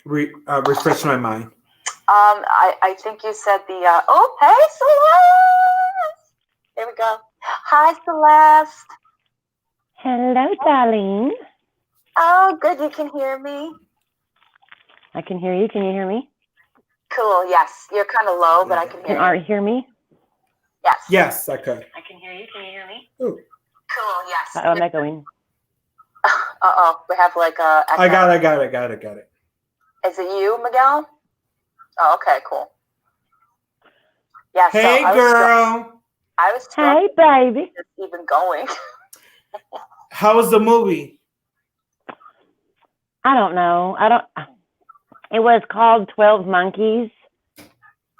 Refresh my mind. I think you said the hey, Celeste. Here we go. Hi, Celeste. Hello, darling. Oh, good. You can hear me. I can hear you. Can you hear me? Cool. Yes, you're kind of low, but I can hear Can you. Art hear me? Yes. Yes, I could. I can hear you. Can you hear me? Ooh. Cool. Yes. I'm echoing. We have like a. I got it. Is it you, Miguel? Oh, okay, cool. Yeah. Hey, so girl. I was. Hey, baby. Just even going. How was the movie? I don't know. It was called 12 Monkeys.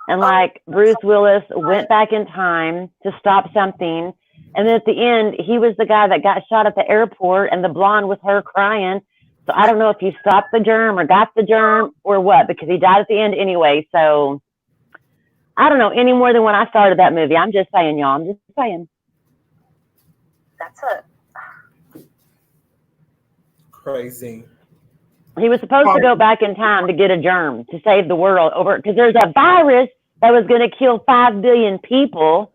And like Bruce Willis went back in time to stop something. And then at the end, he was the guy that got shot at the airport, and the blonde was her crying. So I don't know if he stopped the germ or got the germ or what, because he died at the end anyway. So I don't know any more than when I started that movie. I'm just saying, y'all. I'm just saying. That's it. Crazy. He was supposed to go back in time to get a germ to save the world over, because there's a virus that was going to kill 5 billion people.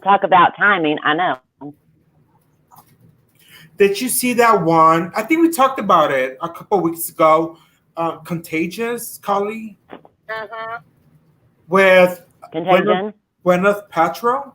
Talk about timing. I know. Did you see that one? I think we talked about it a couple weeks ago. Contagious, Collie? Mm-hmm. With Contagion. Gwyneth Paltrow?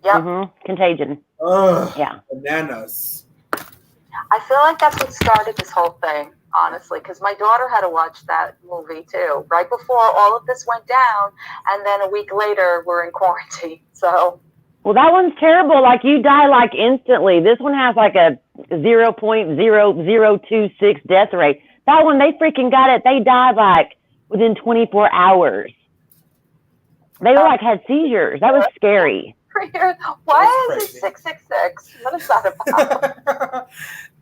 Yep. Mm-hmm. Contagion. Ugh, yeah. Bananas. I feel like that's what started this whole thing, honestly, because my daughter had to watch that movie too, right before all of this went down, and then a week later we're in quarantine. So. Well, that one's terrible. Like, you die like instantly. This one has like a 0.0026 death rate. That one, they freaking got it. They died like within 24 hours. They were like had seizures. That was scary. Why is it 666? What is that about?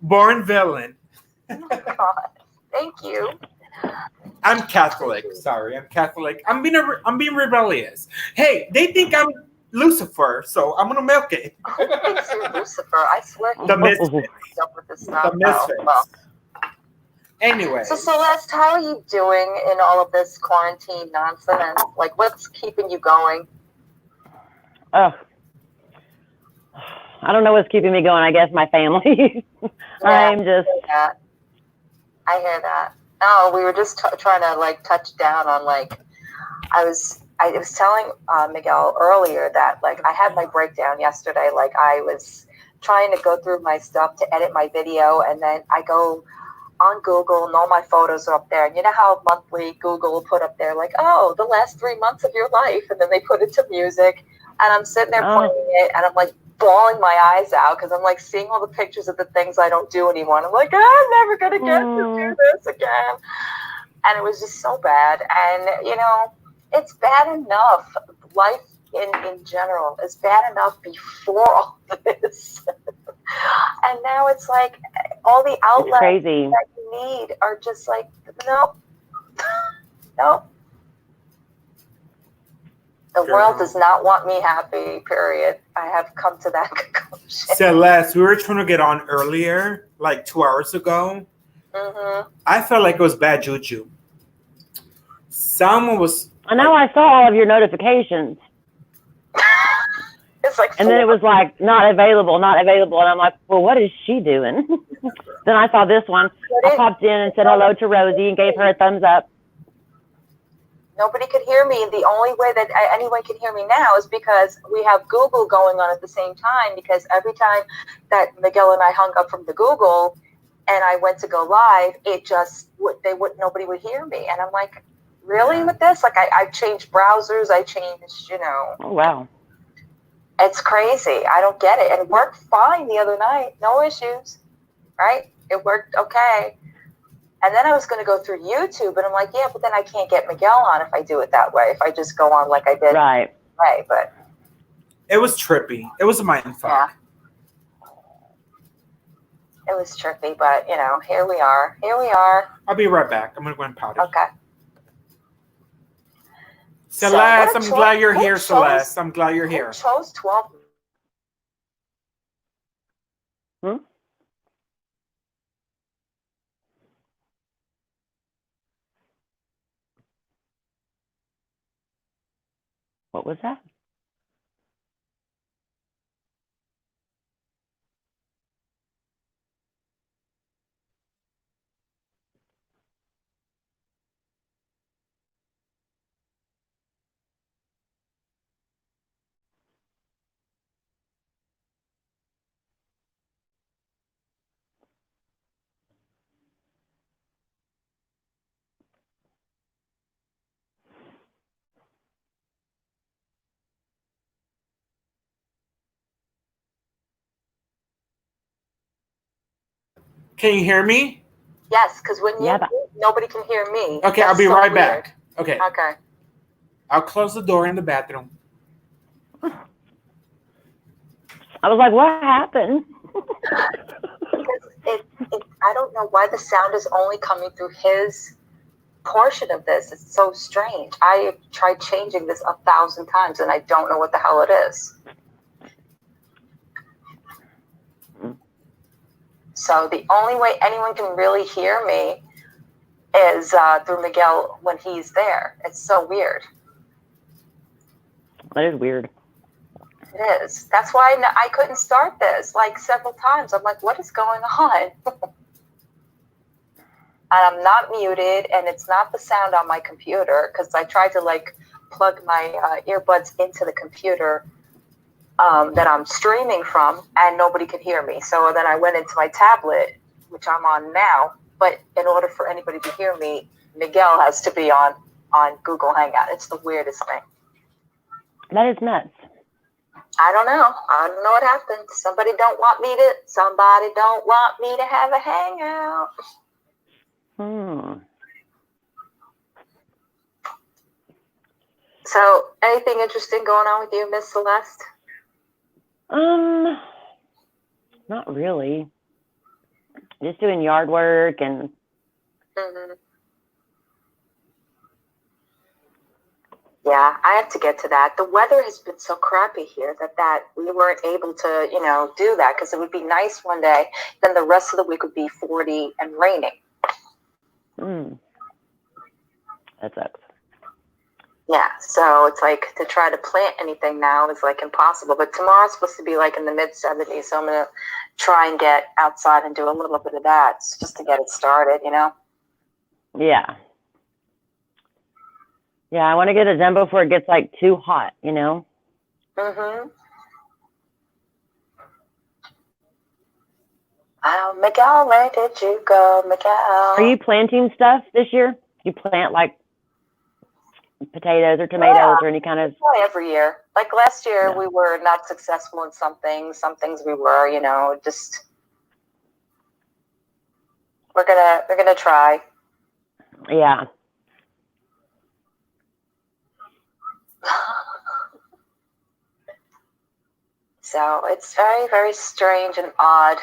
Born Villain. Oh my God. Thank you. I'm Catholic. Sorry, I'm Catholic. I'm being rebellious. Hey, they think I'm Lucifer, so I'm gonna milk it. Who thinks you're Lucifer? I swear he The mixed misfits. up with this The stuff. misfits. Oh, well. Anyway. So Celeste, how are you doing in all of this quarantine nonsense? Like, what's keeping you going? Oh, I don't know what's keeping me going. I guess my family. I'm just. I hear that. Oh, we were just trying to like touch down on like I was telling Miguel earlier that like I had my breakdown yesterday. Like I was trying to go through my stuff to edit my video, and then I go on Google and all my photos are up there. And you know how monthly Google will put up there like, oh, the last 3 months of your life, and then they put it to music, and I'm sitting there playing it, and I'm like bawling my eyes out because I'm like seeing all the pictures of the things I don't do anymore. And I'm like, I'm never gonna get to do this again. And it was just so bad. And you know, it's bad enough. Life in general is bad enough before all this. And now it's like all the outlets that you need are just like, nope. Nope. The world does not want me happy, period. I have come to that conclusion. Celeste, we were trying to get on earlier, like 2 hours ago. Mm-hmm. I felt like it was bad juju. Someone was. I know I saw all of your notifications. It's like, and then it was like not available, and I'm like, well, what is she doing? Then I saw this one. I popped in and said hello to Rosie and gave her a thumbs up. Nobody could hear me. The only way that anyone can hear me now is because we have Google going on at the same time, because every time that Miguel and I hung up from the Google and I went to go live, it just nobody would hear me. And I'm like, really with this? Like I changed browsers. I changed, you know. Oh, wow. It's crazy. I don't get it. And it worked fine the other night. No issues, right? It worked okay. And then I was going to go through YouTube, and I'm like, yeah, but then I can't get Miguel on if I do it that way. If I just go on like I did. Right. Right, but. It was trippy. It was a mindfuck. Yeah. It was trippy, but, you know, here we are. Here we are. I'll be right back. I'm going to go and potty. Okay. Celeste, I'm glad you're here, Celeste. I'm glad you're here. Who chose 12? What was that? Can you hear me? Yes, because when you nobody can hear me. Okay, I'll be right back. Okay. Okay. I'll close the door in the bathroom. I was like, what happened? Because I don't know why the sound is only coming through his portion of this. It's so strange. I have tried changing this 1,000 times, and I don't know what the hell it is. So the only way anyone can really hear me is through Miguel when he's there. It's so weird. That is weird. It is. That's why I couldn't start this like several times. I'm like, what is going on? And I'm not muted, and it's not the sound on my computer, because I tried to like plug my earbuds into the computer that I'm streaming from, and nobody could hear me. So then I went into my tablet, which I'm on now. But in order for anybody to hear me, Miguel has to be on Google Hangout. It's the weirdest thing. That is nuts. I don't know. I don't know what happened. Somebody don't want me to have a hangout. So, anything interesting going on with you, Miss Celeste? Not really. just doing yard work and. Mm-hmm. Yeah, I have to get to that. The weather has been so crappy here that we weren't able to, do that because it would be nice one day. Then the rest of the week would be 40 and raining. That sucks. Yeah, so it's like to try to plant anything now is like impossible. But tomorrow's supposed to be like in the mid-70s, so I'm gonna try and get outside and do a little bit of that just to get it started. Yeah. Yeah, I want to get it done before it gets like too hot. Mm-hmm. Oh, Miguel, where did you go, Miguel? Are you planting stuff this year? You plant like potatoes or tomatoes or any kind of? Every year. Like last year, we were not successful in some things. Some things we were. Just we're gonna try. Yeah. So it's very, very strange and odd.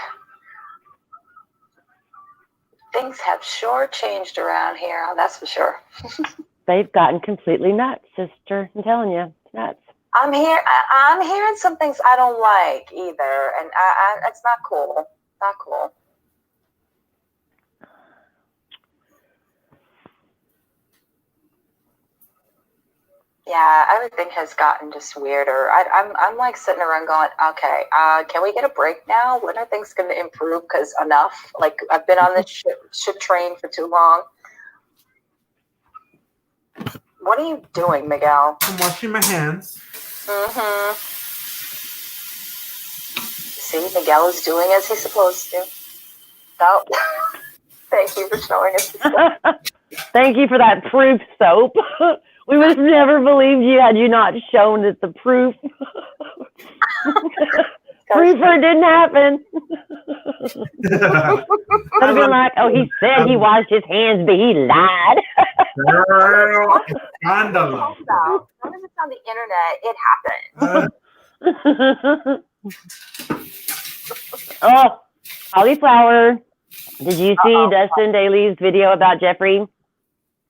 Things have sure changed around here, that's for sure. They've gotten completely nuts, sister. I'm telling you, nuts. I'm hearing some things I don't like either, and it's not cool. Not cool. Yeah, everything has gotten just weirder. I'm like sitting around going, okay, can we get a break now? When are things going to improve? Because enough. Like I've been on this shit train for too long. What are you doing, Miguel? I'm washing my hands. Mm-hmm. See, Miguel is doing as he's supposed to. No. Thank you for showing us. Thank you for that proof, Soap. We would have never believed you had you not shown us the proof. Proof it didn't happen. I'd have been like, oh, he said he washed his hands, but he lied. Girl, scandalo. As long as it's on the internet, it happened. Oh, cauliflower. Did you see Dustin Daly's video about Jeffrey?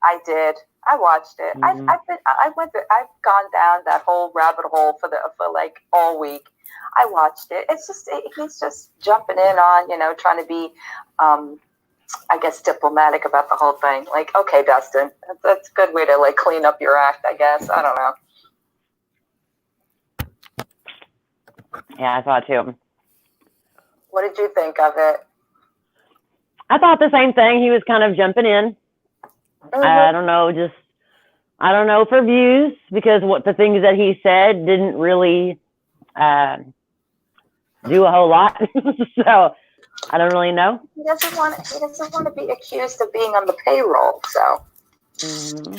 I did. I watched it. Mm-hmm. I've gone down that whole rabbit hole for like all week. I watched it. It's just he's just jumping in on trying to be, I guess, diplomatic about the whole thing. Like, okay, Dustin, that's a good way to like clean up your act, I guess. I don't know. Yeah, I thought too. What did you think of it? I thought the same thing. He was kind of jumping in. Mm-hmm. I don't know for views, because what the things that he said didn't really do a whole lot. So I don't really know. He doesn't want to be accused of being on the payroll. So. Mm-hmm.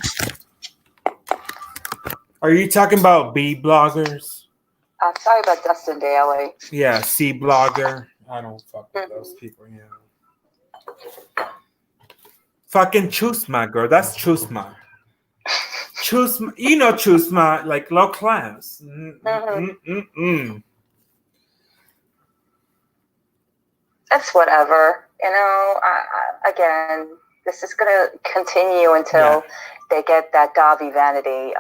Are you talking about B bloggers? Sorry about Dustin Daly. Yeah, C blogger. I don't fuck with those people. Yeah. Fucking Chusma, girl. That's Chusma. Chusma, Chusma, like low class. That's whatever. Again, this is going to continue until they get that Davi Vanity,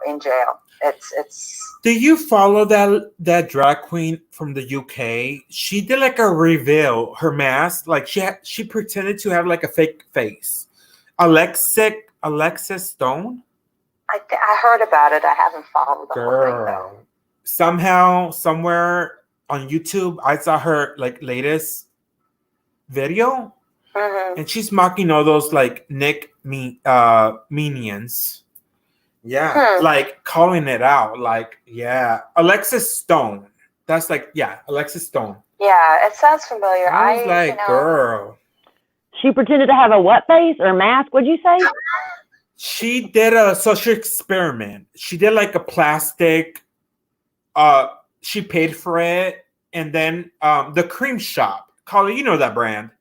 in jail. It's. Do you follow that drag queen from the UK? She did like a reveal, her mask, like she pretended to have like a fake face. Alexis Stone. I heard about it. I haven't followed the whole thing though. Somehow, somewhere on YouTube, I saw her like latest video, and she's mocking all those like Nick minions. Yeah, like calling it out, like, Alexis Stone. That's like, Alexis Stone. Yeah, it sounds familiar. I was like, girl. She pretended to have a what face or mask? What'd you say? She did a social experiment. She did like a plastic. She paid for it, and then the cream shop, Carly, you know that brand.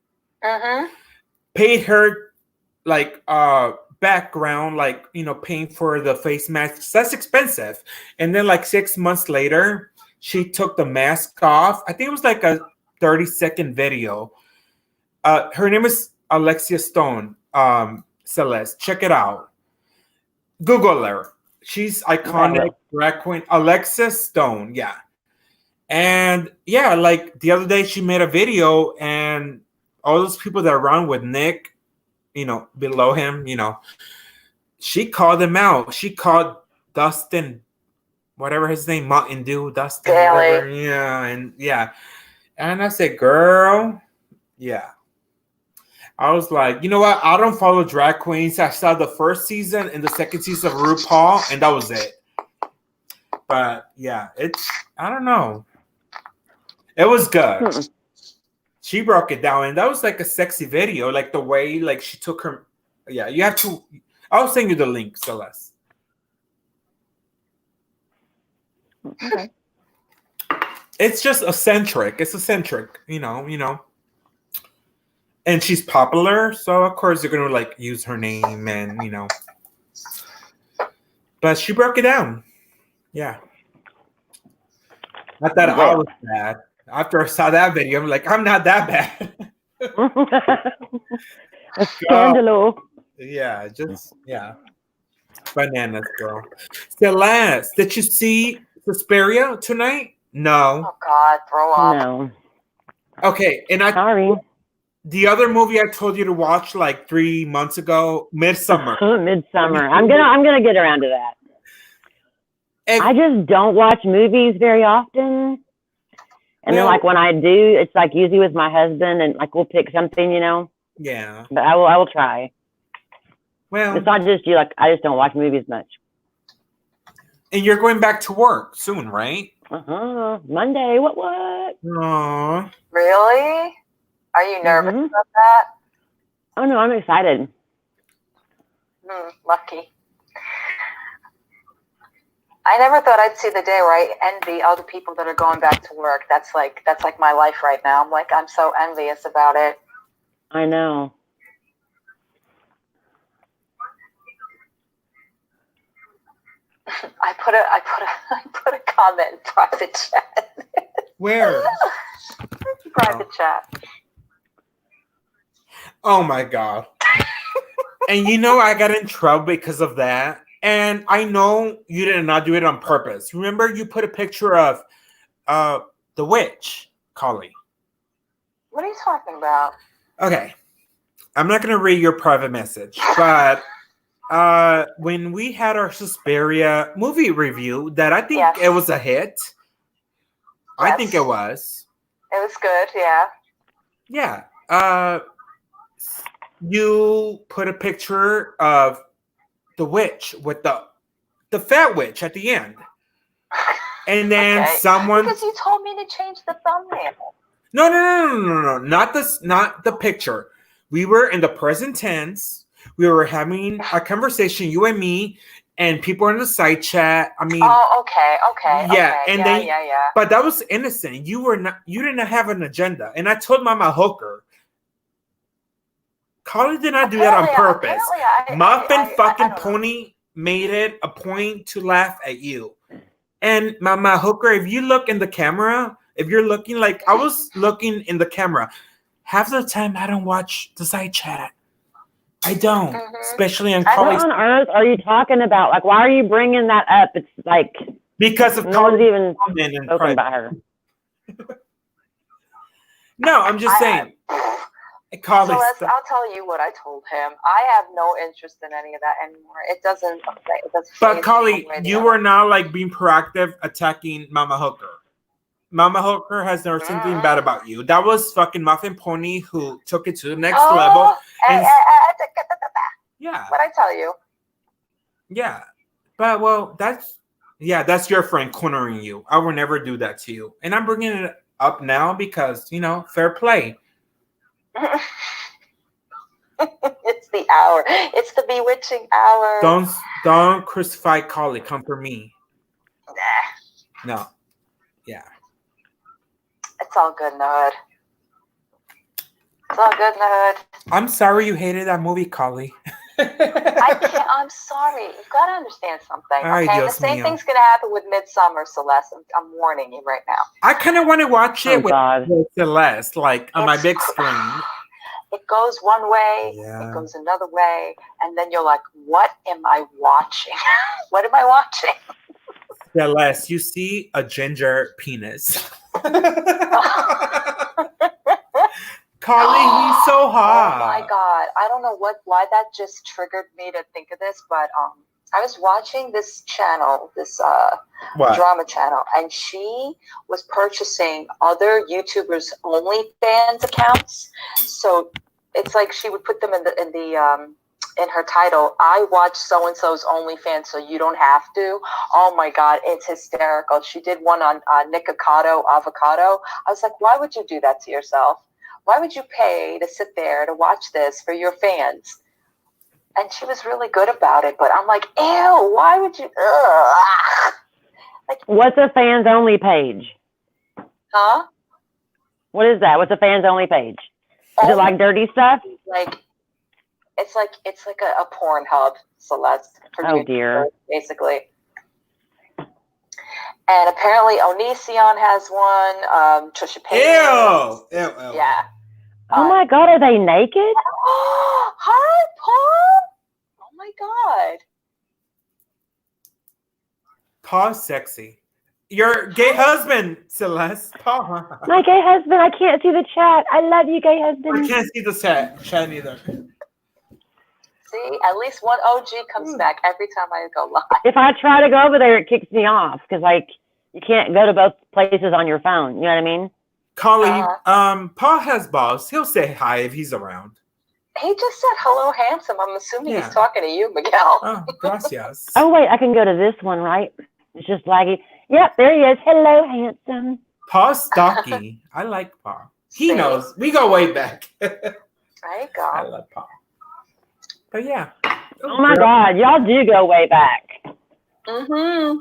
Paid her like background, like paying for the face mask. That's expensive. And then like 6 months later, she took the mask off. I think it was like a 30-second video, Her name is Alexia Stone. Celeste, check it out. Google her. She's iconic drag queen. Alexa Stone, yeah. And yeah, like the other day she made a video and all those people that run with Nick, below him, she called him out. She called Dustin, whatever his name, Mountain Dew, Dustin, whatever. Yeah, and yeah. And I said, girl, yeah. I was like, you know what? I don't follow drag queens. I saw the first season and the second season of RuPaul, and that was it. But yeah, I don't know. It was good. She broke it down, and that was like a sexy video, like the way like she took her. Yeah, you have to. I'll send you the link, Celeste. Okay. It's just eccentric. It's eccentric, And she's popular, so of course they're gonna like use her name and But she broke it down. Yeah. Not that I was bad. After I saw that video, I'm like, I'm not that bad. A scandalo. Yeah, bananas, girl. Celeste, did you see Suspiria tonight? No. Oh God, throw up. No. Okay, and Sorry. The other movie I told you to watch like 3 months ago, Midsummer. Midsummer. I'm gonna get around to that. I just don't watch movies very often. And then like when I do, it's like usually with my husband and like we'll pick something, Yeah. But I will try. Well, it's not just you, like I just don't watch movies much. And you're going back to work soon, right? Monday. What? Aww. Really? Are you nervous about that? Oh no, I'm excited. Lucky. I never thought I'd see the day where I envy other people that are going back to work. That's like my life right now. I'm so envious about it. I know. I put a comment in private chat. Where? Private chat. Oh my God. And I got in trouble because of that. And I know you did not do it on purpose. Remember, you put a picture of the witch, Collie. What are you talking about? Okay. I'm not going to read your private message, but when we had our Suspiria movie review, that I think it was a hit. Yes. I think it was. It was good, yeah. Yeah. You put a picture of the witch with the fat witch at the end. And then someone... Because you told me to change the thumbnail. No. Not the picture. We were in the present tense. We were having a conversation, you and me, and people in the side chat. I mean... Oh, okay. Yeah, okay. And yeah. But that was innocent. You didn't have an agenda. And I told Mama Hooker, Collie did not do that on purpose. Muffin fucking Pony made it a point to laugh at you. And Mama Hooker, if you look in the camera, if you're looking like I was looking in the camera, half the time I don't watch the side chat. I don't, especially on Collie's. What on earth are you talking about? Like, why are you bringing that up? It's like because of no one's even spoken about her. No, I'm just saying. Celeste, I'll tell you what I told him. I have no interest in any of that anymore. It doesn't. But Collie, you were now like being proactive, attacking Mama Hooker. Mama Hooker has never seen anything bad about you. That was fucking Muffin Pony who took it to the next level. Yeah. What I tell you? Yeah, but well, that's your friend cornering you. I will never do that to you, and I'm bringing it up now because fair play. It's the hour. It's the bewitching hour. Don't crucify Collie. Come for me. Nah. No. Yeah. It's all good, nerd. It's all good, nerd. I'm sorry you hated that movie, Collie. I'm sorry. You've got to understand something. Okay, the same thing's gonna happen with Midsummer, Celeste. I'm warning you right now. I kind of want to watch it with Celeste, like on my big screen. it goes one way, Yeah. it goes another way, and then you're like, what am I watching? What am I watching? Celeste, you see a ginger penis. Carly, he's so hot. Oh my God. I don't know why that just triggered me to think of this, but I was watching this channel, this What? drama channel, and she was purchasing other YouTubers' OnlyFans accounts. So it's like she would put them in her title. I watch so and so's OnlyFans, so you don't have to. Oh my God, it's hysterical. She did one on Avocado. I was like, why would you do that to yourself? Why would you pay to sit there to watch this for your fans? And she was really good about it, but I'm like, ew, why would you? Ugh. Like, What's a fans only page? huh? What is that? What's a fans only page? Is it like dirty stuff? Like, it's like a porn hub, Celeste. For Oh YouTubers, dear. basically. And apparently Onision has one. Trisha Paytas. Ew. Yeah. Oh my God, are they naked? Hi, Paul. Oh my God. Paul's sexy. Your gay husband, Celeste. Paul. My gay husband, I can't see the chat. I love you, gay husband. I can't see the chat either. See, at least one OG comes back every time I go live. If I try to go over there, it kicks me off because like you can't go to both places on your phone. You know what I mean? Colleen, Paul has balls. He'll say hi if he's around. He just said hello, handsome. I'm assuming Yeah. he's talking to you, Miguel. Oh, gracias. Oh wait, I can go to this one, right? It's just laggy. Yep, there he is. Hello, handsome. Paul's stocky. I like Paul. He See? knows. We go way back. There you go. I love Paul. But yeah. Oh my God, y'all do go way back. Mm-hmm.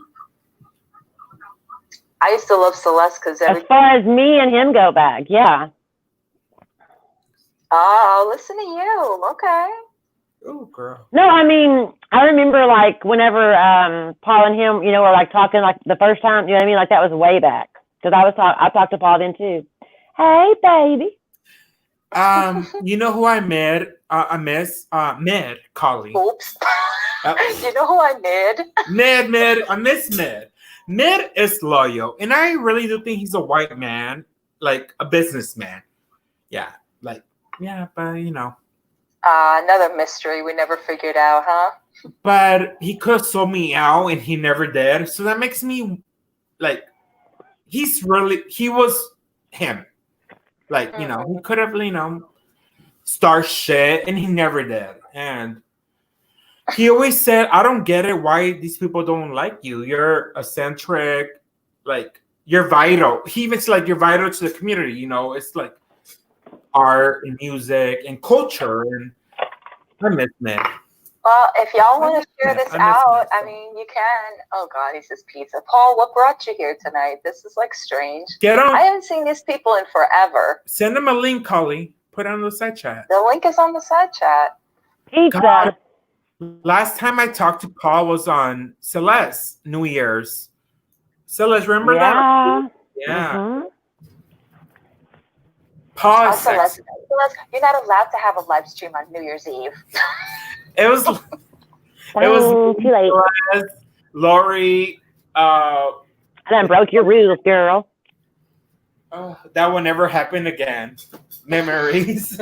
I used to love Celeste because As far as me and him go back, yeah. Oh, listen to you. Okay. Oh, girl. No, I mean, I remember like whenever Paul and him, were like talking like the first time, you know what I mean? Like that was way back. Because I talked to Paul then too. Hey, baby. You know who I met? I miss Med, Colleen. Oops. You know who I mid? Med. I miss Med. Med is loyal, and I really do think he's a white man, like a businessman. Yeah, but Another mystery we never figured out, huh? But he could have sold me out, and he never did. So that makes me like, he was him. Like, he could have, start shit, and he never did. And he always said, I don't get it why these people don't like you. You're eccentric, like, you're vital. He even said, like, you're vital to the community, It's like art and music and culture. And I miss Nick. Well, if y'all want to share this I miss out, Nick. I mean, you can. Oh, God, he says pizza. Paul, what brought you here tonight? This is, like, strange. Get on. I haven't seen these people in forever. Send them a link, Colleen. Put it on the side chat. The link is on the side chat. Pizza. God. Last time I talked to Paul was on Celeste New Year's. Celeste, remember that? Yeah. Mhm. Paul is Celeste, sexy. you're not allowed to have a live stream on New Year's Eve. It was Too late. Celeste, Lori. I done broke your rules, girl. That will never happen again. Memories.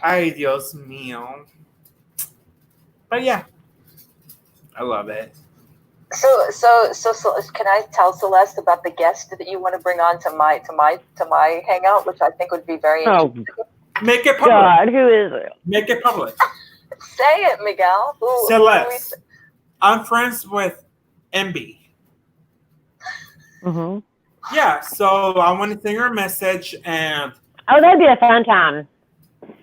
Ay, Dios mío. But yeah, I love it. So, can I tell Celeste about the guest that you want to bring on to my hangout, which I think would be very interesting. Make it public. God, who is it? Make it public. Say it, Miguel. Celeste. I'm friends with MB. Mm-hmm. Yeah, so I want to send her a message, and Oh, that'd be a fun time.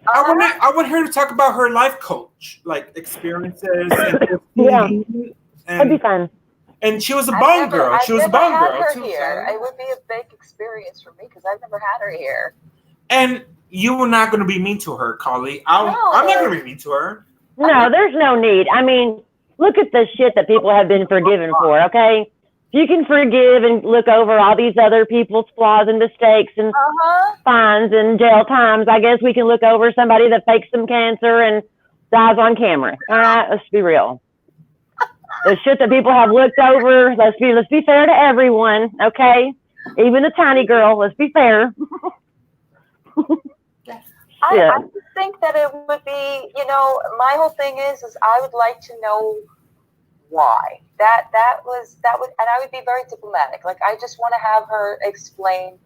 I want her to talk about her life coach, like experiences. And Yeah. That'd be and, fun. and she was a Bond girl. She was a Bond girl her too. here. So. It would be a big experience for me because I've never had her here. And you were not going to be mean to her, Collie. I'm not going to be mean to her. No, there's no need. I mean, look at the shit that people have been forgiven for, okay? you can forgive and look over all these other people's flaws and mistakes and fines and jail times, I guess we can look over somebody that fakes some cancer and dies on camera. All right, let's be real. The shit that people have looked over, let's be fair to everyone, okay? Even the tiny girl, let's be fair. I just think that it would be, my whole thing is I would like to know why. That would, and I would be very diplomatic. Like, I just want to have her explain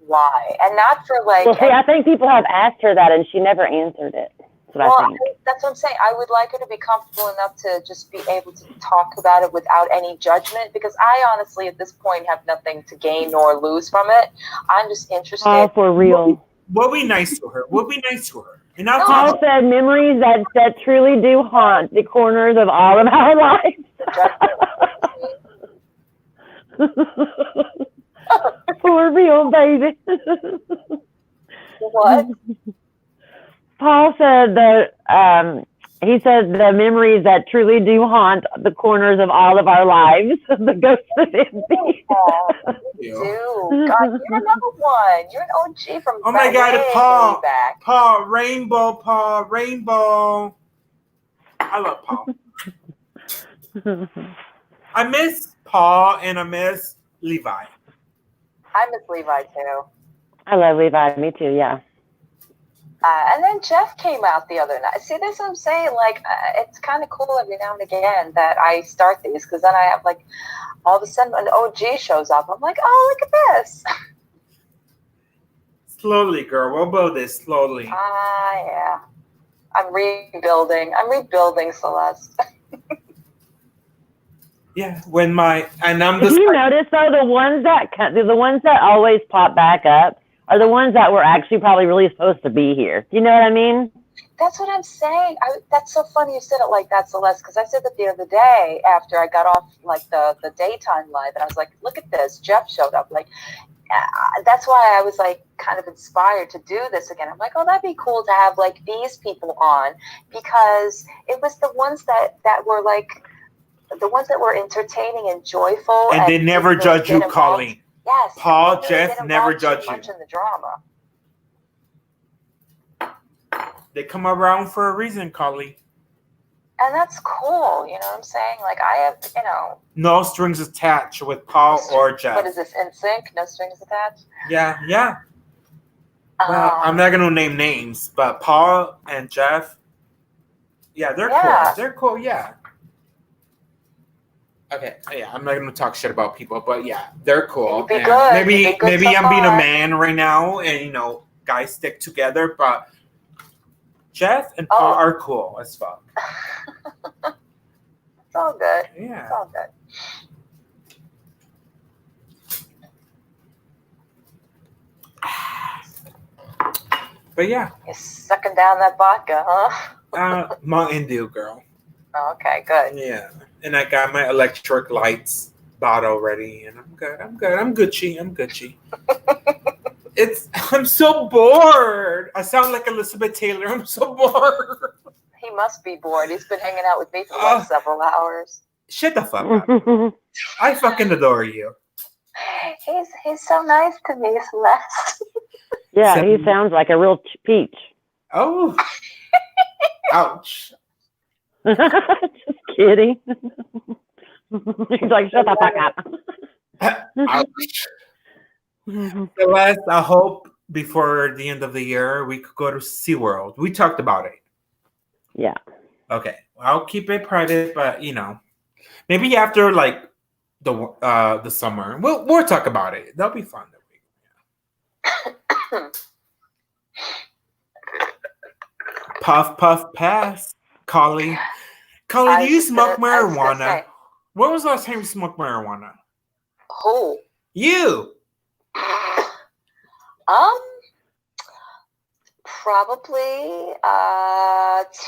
why, and not for like. Well, see, I think people have asked her that, and she never answered it. That's what I think. That's what I'm saying. I would like her to be comfortable enough to just be able to talk about it without any judgment, because I honestly, at this point, have nothing to gain nor lose from it. I'm just interested. Oh, for real. We'll be nice to her. We'll be nice to her. And Paul said memories that truly do haunt the corners of all of our lives. For real, baby. What? Paul said that he said the memories that truly do haunt the corners of all of our lives. The ghosts of envy. God, you're another one. You're an OG from oh my God, Paul. Back. Paul, Rainbow. I love Paul. I miss Paul and I miss Levi. I miss Levi too. I love Levi. Me too. Yeah. And then Jeff came out the other night. See, that's what I'm saying. Like, it's kind of cool every now and again that I start these, because then I have like all of a sudden an OG shows up. I'm like, oh, look at this. Slowly, girl. We'll build this slowly. Yeah. I'm rebuilding, Celeste. Yeah. I'm Did you notice though the ones that always pop back up are the ones that were actually probably really supposed to be here. Do you know what I mean? That's what I'm saying. That's so funny you said it like that, Celeste, because I said that the other day after I got off like the daytime live, and I was like, look at this, Jeff showed up. Like, that's why I was like kind of inspired to do this again. I'm like, oh, that'd be cool to have like these people on, because it was the ones that were like the ones that were entertaining and joyful. And they never judge you, Colleen. Yes. Paul, Jeff never judge you. Much in the drama. They come around for a reason, Colleen. And that's cool, you know what I'm saying? Like, I have, no strings attached with Paul or Jeff. What is this, in sync? No strings attached? Yeah. Well, I'm not going to name names, but Paul and Jeff, they're cool. They're cool, yeah. Okay, yeah, I'm not going to talk shit about people, but yeah, they're cool. Be good. Maybe I'm being a man right now, and, guys stick together, but Jeff and Paul are cool as fuck. It's all good. Yeah. It's all good. But yeah. You're sucking down that vodka, huh? Mountain Dew, girl. Oh, okay, good. Yeah. And I got my electric lights bottle ready, and I'm good. I'm Gucci. I'm so bored. I sound like Elizabeth Taylor. I'm so bored. He must be bored. He's been hanging out with me for like several hours. Shut the fuck up. I fucking adore you. He's so nice to me, Celeste. Yeah, he sounds like a real peach. Oh. Ouch. Just kidding. He's like, shut the fuck up. Ouch. Celeste, I hope before the end of the year we could go to SeaWorld. We talked about it. Yeah. Okay. I'll keep it private, but maybe after like the summer, we'll talk about it. That'll be fun. Puff, puff, pass. Collie, do you smoke marijuana? When was the last time you smoked marijuana? Who? You. Probably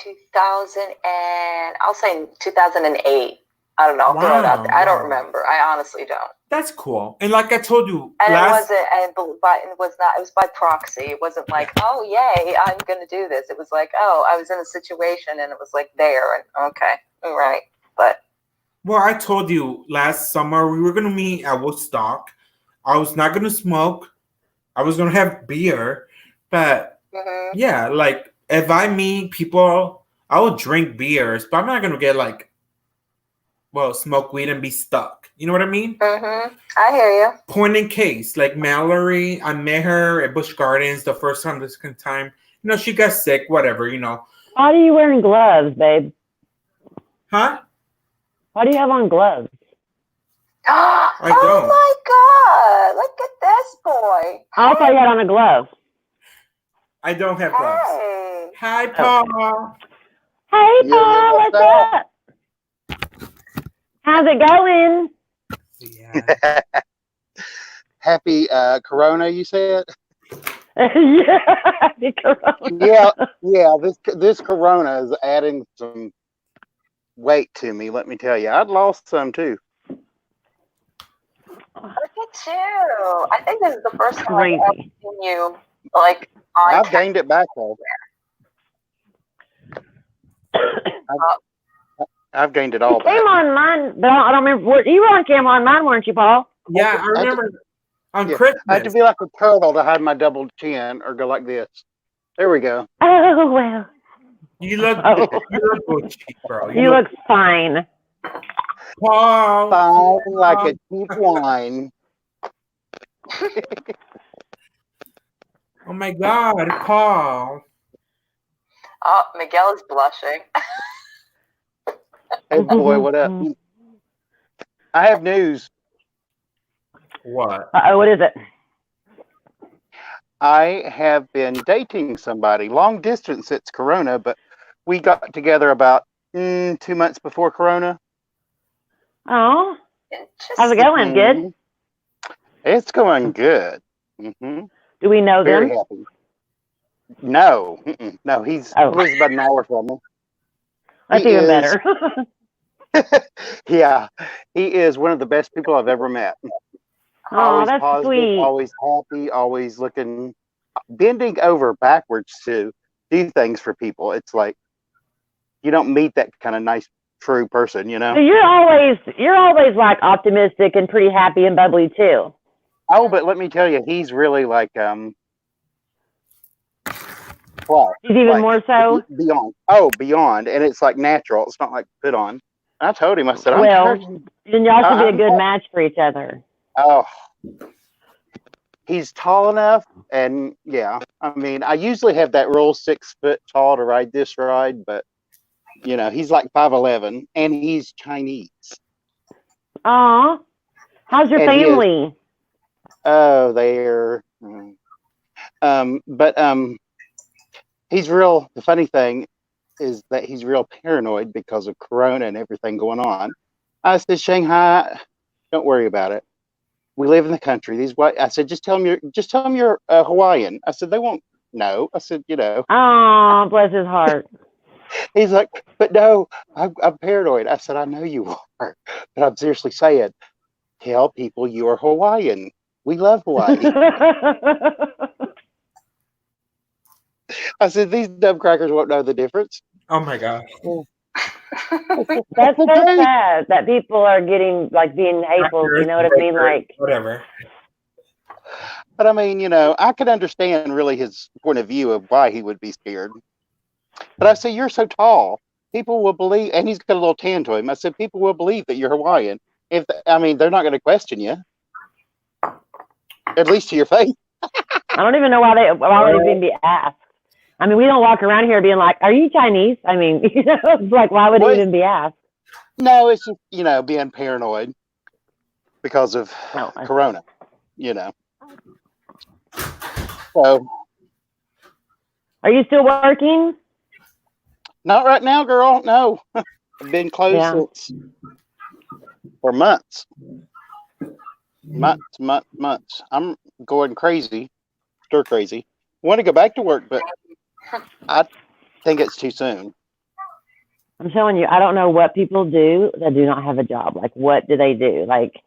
2000 and I'll say 2008. I don't know. Wow. I don't remember. I honestly don't. That's cool. And like I told you, it was by proxy. It wasn't like, oh yay, I'm gonna do this. It was like, oh, I was in a situation and it was like there and okay, all right. But Well, I told you last summer we were gonna meet at Woodstock. I was not gonna smoke. I was gonna have beer, but Mm-hmm. yeah, like if I meet people, I will drink beers, but I'm not gonna get like, well, smoke weed and be stuck. You know what I mean? Mm-hmm. I hear you. Point in case, like Mallory, I met her at Busch Gardens the first time, the second time. You know, she got sick, whatever, you know. Why are you wearing gloves, babe? Huh? Why do you have on gloves? Oh don't. my God! Look at this boy. I thought you had on a glove. I don't have gloves. Hey. Hi, Paul. Hey, Yeah, Paul, what's what's up? How's it going? Yeah. Happy Corona, you said? Yeah, the corona. Yeah. This Corona is adding some weight to me. Let me tell you, I'd lost some too. Look at you. I think this is the first time I've ever Crazy. seen you like on I've gained it back though. I've gained it all You came back. on mine, but I don't remember. You were on camera on mine, weren't you, Paul? Yeah, I remember on Yeah, Christmas. I had to be like a turtle to hide my double chin, or go like this. There we go. Oh, well. You look, Oh. you look Gucci, bro. You look fine. Paul. Fine like a cheap wine. Oh my God, Paul. Oh, Miguel is blushing. Hey boy, what up? I have news. What? What is it? I have been dating somebody long distance. It's Corona, but we got together about 2 months before Corona. Oh, Interesting. how's it going? Good? Mhm. It's going good. Hmm. Do we know Very them? happy. No, no, he lives about an hour from me. That's He even is- better. Yeah, he is one of the best people I've ever met. Oh, Always that's positive, sweet. always happy, always bending over backwards to do things for people. It's like you don't meet that kind of nice, true person, you know? So you're always like optimistic and pretty happy and bubbly too. Oh, but let me tell you, he's really like well, He's even like, more so. beyond. Oh, beyond, and it's like natural. It's not like put on. I told him, I said, I'm Well, tired. then y'all should be a I'm good tired. match for each other. Oh, he's tall enough, and yeah, I mean, I usually have that rule 6 foot tall to ride this ride, but you know, he's like 5'11", and he's Chinese. Aw, how's your And he is- family? Oh, they're, but he's real. The funny thing is that he's real paranoid because of Corona and everything going on. I said, Shanghai, don't worry about it. We live in the country. These white. I said, just tell them you're Hawaiian. I said, they won't know. I said, you know. Aw, bless his heart. He's like, but no, I'm paranoid. I said, I know you are, but I'm seriously saying, tell people you are Hawaiian. We love Hawaii. I said, these dumb crackers won't know the difference. Oh my God. That's so Okay. sad that people are getting like being hateful. You know what I mean? Like, whatever. But I mean, you know, I could understand really his point of view of why he would be scared. But I said, you're so tall. People will believe, and he's got a little tan to him. I said, people will believe that you're Hawaiian. I mean, they're not going to question you, at least to your face. I don't even know why would even be asked. I mean, we don't walk around here being like, "Are you Chinese?" I mean, you know, it's like, why would it even be asked? No, it's just, you know, being paranoid because of No. Corona, you know. So, Are you still working? not right now, girl. No, I've been closed for months. Months. I'm going crazy, stir crazy. I want to go back to work, but I think it's too soon. I'm telling you, I don't know what people do that do not have a job. Like, what do they do? Like,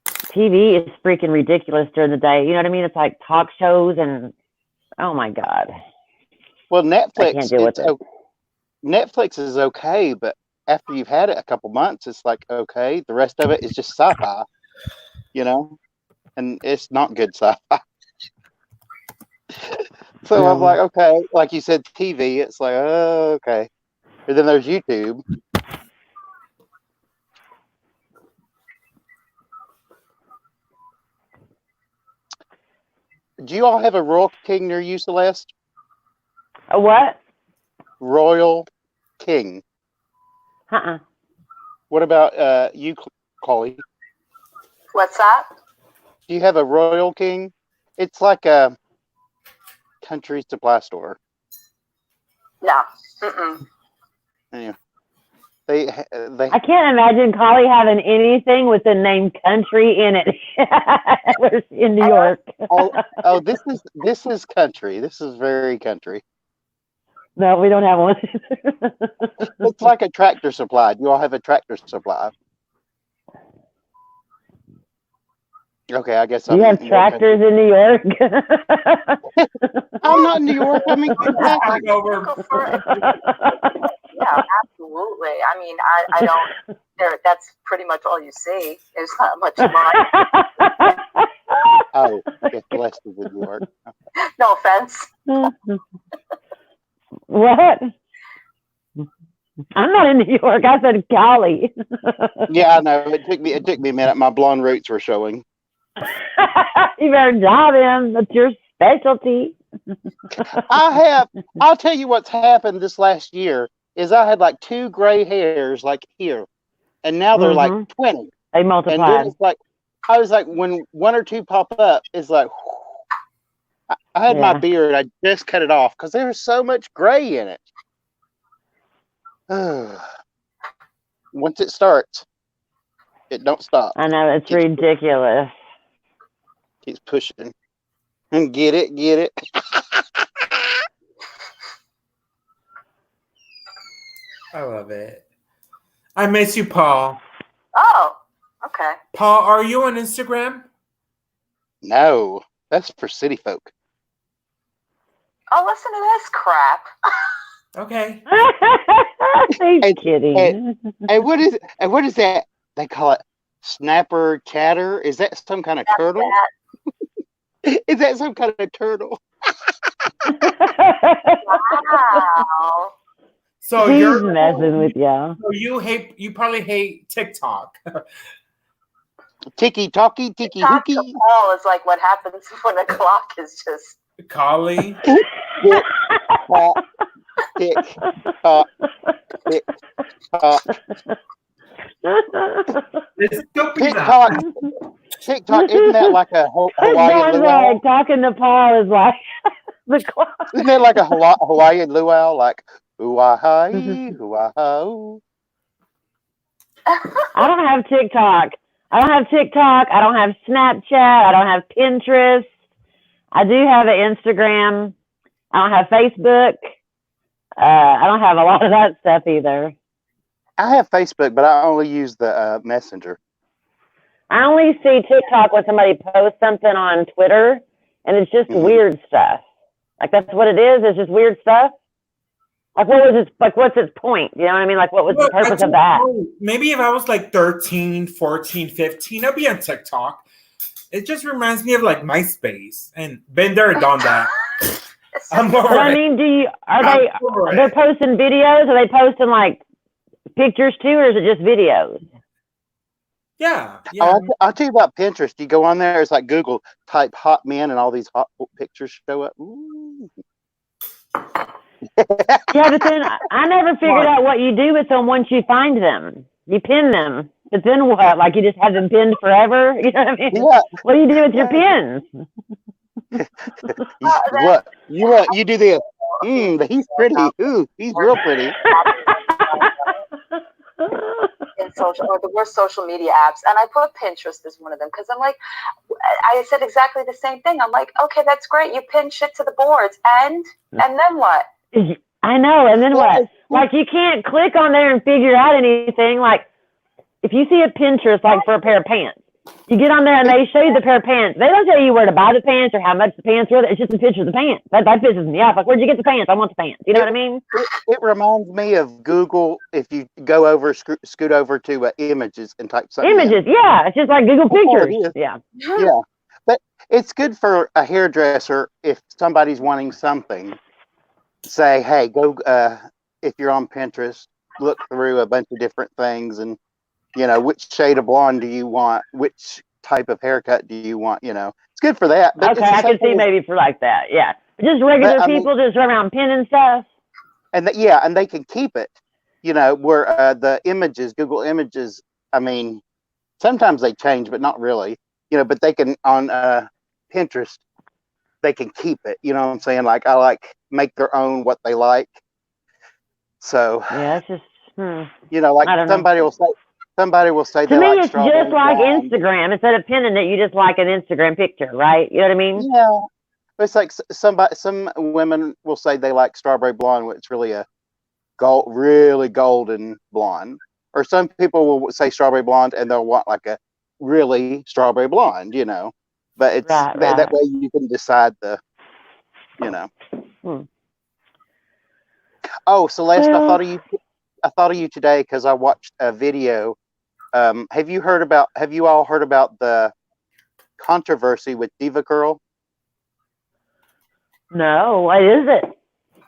TV is freaking ridiculous during the day. You know what I mean? It's like talk shows and, oh my God. Well, I can't deal with it. Netflix is okay, but after you've had it a couple months, it's like, okay, the rest of it is just sci-fi, and it's not good sci-fi. So I'm like, okay, like you said, TV, it's like, oh, okay. And then there's YouTube. Do you all have a Royal King near you, Celeste? A what? Royal King. Uh-uh. What about you, Chloe? What's that? Do you have a Royal King? It's like a country supply store. No. Mm-mm. Anyway, they I can't imagine Collie having anything with the name country in it. We're in New York. oh, this is country. This is very country. No, we don't have one. It's like a Tractor Supply. Do you all have a Tractor Supply? Okay, I guess You have tractors in New York? I'm not in New York. I'm in Kentucky. Yeah, absolutely. I mean, I don't. That's pretty much all you see. There's not much money. Oh, yes, Celeste is in New York. No offense. What? I'm not in New York. I said Cali. Yeah, I know. It took me a minute. My blonde roots were showing. You better dive in. That's your specialty. I'll tell you what's happened this last year is I had like 2 gray hairs like here, and now they're like 20. They multiplied. And then it's like, I was like, when 1 or 2 pop up, it's like, I had my beard. I just cut it off because there was so much gray in it. Once it starts, it don't stop. I know, it's ridiculous. Keeps pushing. And get it. I love it. I miss you, Paul. Oh, okay. Paul, are you on Instagram? No, that's for city folk. Oh, listen to this crap. Okay. He's kidding. And what is that? They call it snapper chatter. Is that some kind of turtle? Is that some kind of turtle? Wow. So He's you're messing with you. So you probably hate TikTok. Tiki talkie, tiki hookie. Paul is like what happens when a clock is just Collie. Tick tock, tick tock, tick tock. It's TikTok, isn't that like a Hawaiian luau? Like talking to Paul is like the clock. Isn't that like a Hawaiian luau? Like, ooh-ah-hi, ooh-ah-ho. I don't have TikTok. I don't have Snapchat. I don't have Pinterest. I do have an Instagram. I don't have Facebook. I don't have a lot of that stuff either. I have Facebook, but I only use the Messenger. I only see TikTok when somebody posts something on Twitter, and it's just weird stuff. Like, that's what it is. It's just weird stuff. Like, what's its point? You know what I mean? Like, what was the purpose of that? Maybe if I was like 13, 14, 15, I'd be on TikTok. It just reminds me of like MySpace, and been there, done that. I'm over But I it. mean, they're posting videos? Are they posting like pictures too, or is it just videos? Yeah. Oh, I'll tell you about Pinterest. You go on there, it's like Google, type hot men, and all these hot pictures show up. Ooh. Yeah, but then I never figured out what you do with them once you find them. You pin them. But then what? Like, you just have them pinned forever? You know what I mean? Yeah. What do you do with your pins? You do this. He's pretty. Ooh, he's real pretty. in the worst social media apps, and I put Pinterest as one of them because I'm like, I said exactly the same thing. I'm like, okay, that's great. You pin shit to the boards, and then what? I know, and then what? Like, you can't click on there and figure out anything. Like, if you see a Pinterest, like for a pair of pants, You get on there and they show you the pair of pants. They don't tell you where to buy the pants or how much the pants are. It's just a picture of the pants. That pisses me off. Like, where'd you get the pants? I want the pants. You know what I mean? It reminds me of Google. If you go over, scoot over to images and type something Images, in. yeah. It's just like Google That's all it Pictures. is. Yeah. Yeah, but it's good for a hairdresser if somebody's wanting something. Say, hey, go. If you're on Pinterest, look through a bunch of different things, and which shade of blonde do you want? Which type of haircut do you want? It's good for that. But Okay, I can see maybe for like that. Yeah. Just regular people just run around pinning stuff. And they can keep it. Where the images, Google Images. I mean, sometimes they change, but not really. But they can on Pinterest. They can keep it. You know what I'm saying? Like I make their own what they like. So yeah, it's just like somebody will say to they me like it's strawberry just like blonde. Instagram. Instead of pinning it, you just like an Instagram picture, right? You know what I mean? Yeah, it's like some women will say they like strawberry blonde, when it's really a really golden blonde, or some people will say strawberry blonde and they'll want like a really strawberry blonde, but it's right. that way you can decide the. Oh, Celeste, I thought of you today because I watched a video. Have you all heard about the controversy with Diva Curl? No, what is it?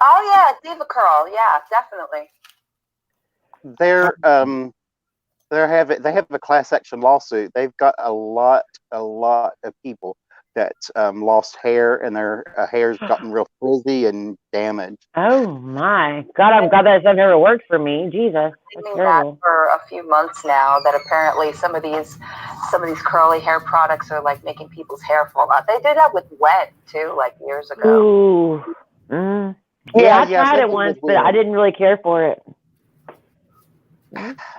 Oh yeah, Diva Curl. Yeah, definitely. They have a class action lawsuit. They've got a lot of people that lost hair, and their hair's gotten real frizzy and damaged. Oh my God! I'm glad that stuff never worked for me. Jesus, that's terrible. That for a few months now. That apparently some of these curly hair products are like making people's hair fall out. They did that with Wet too, like years ago. Ooh. Mm. Yeah, I tried it once, but I didn't really care for it.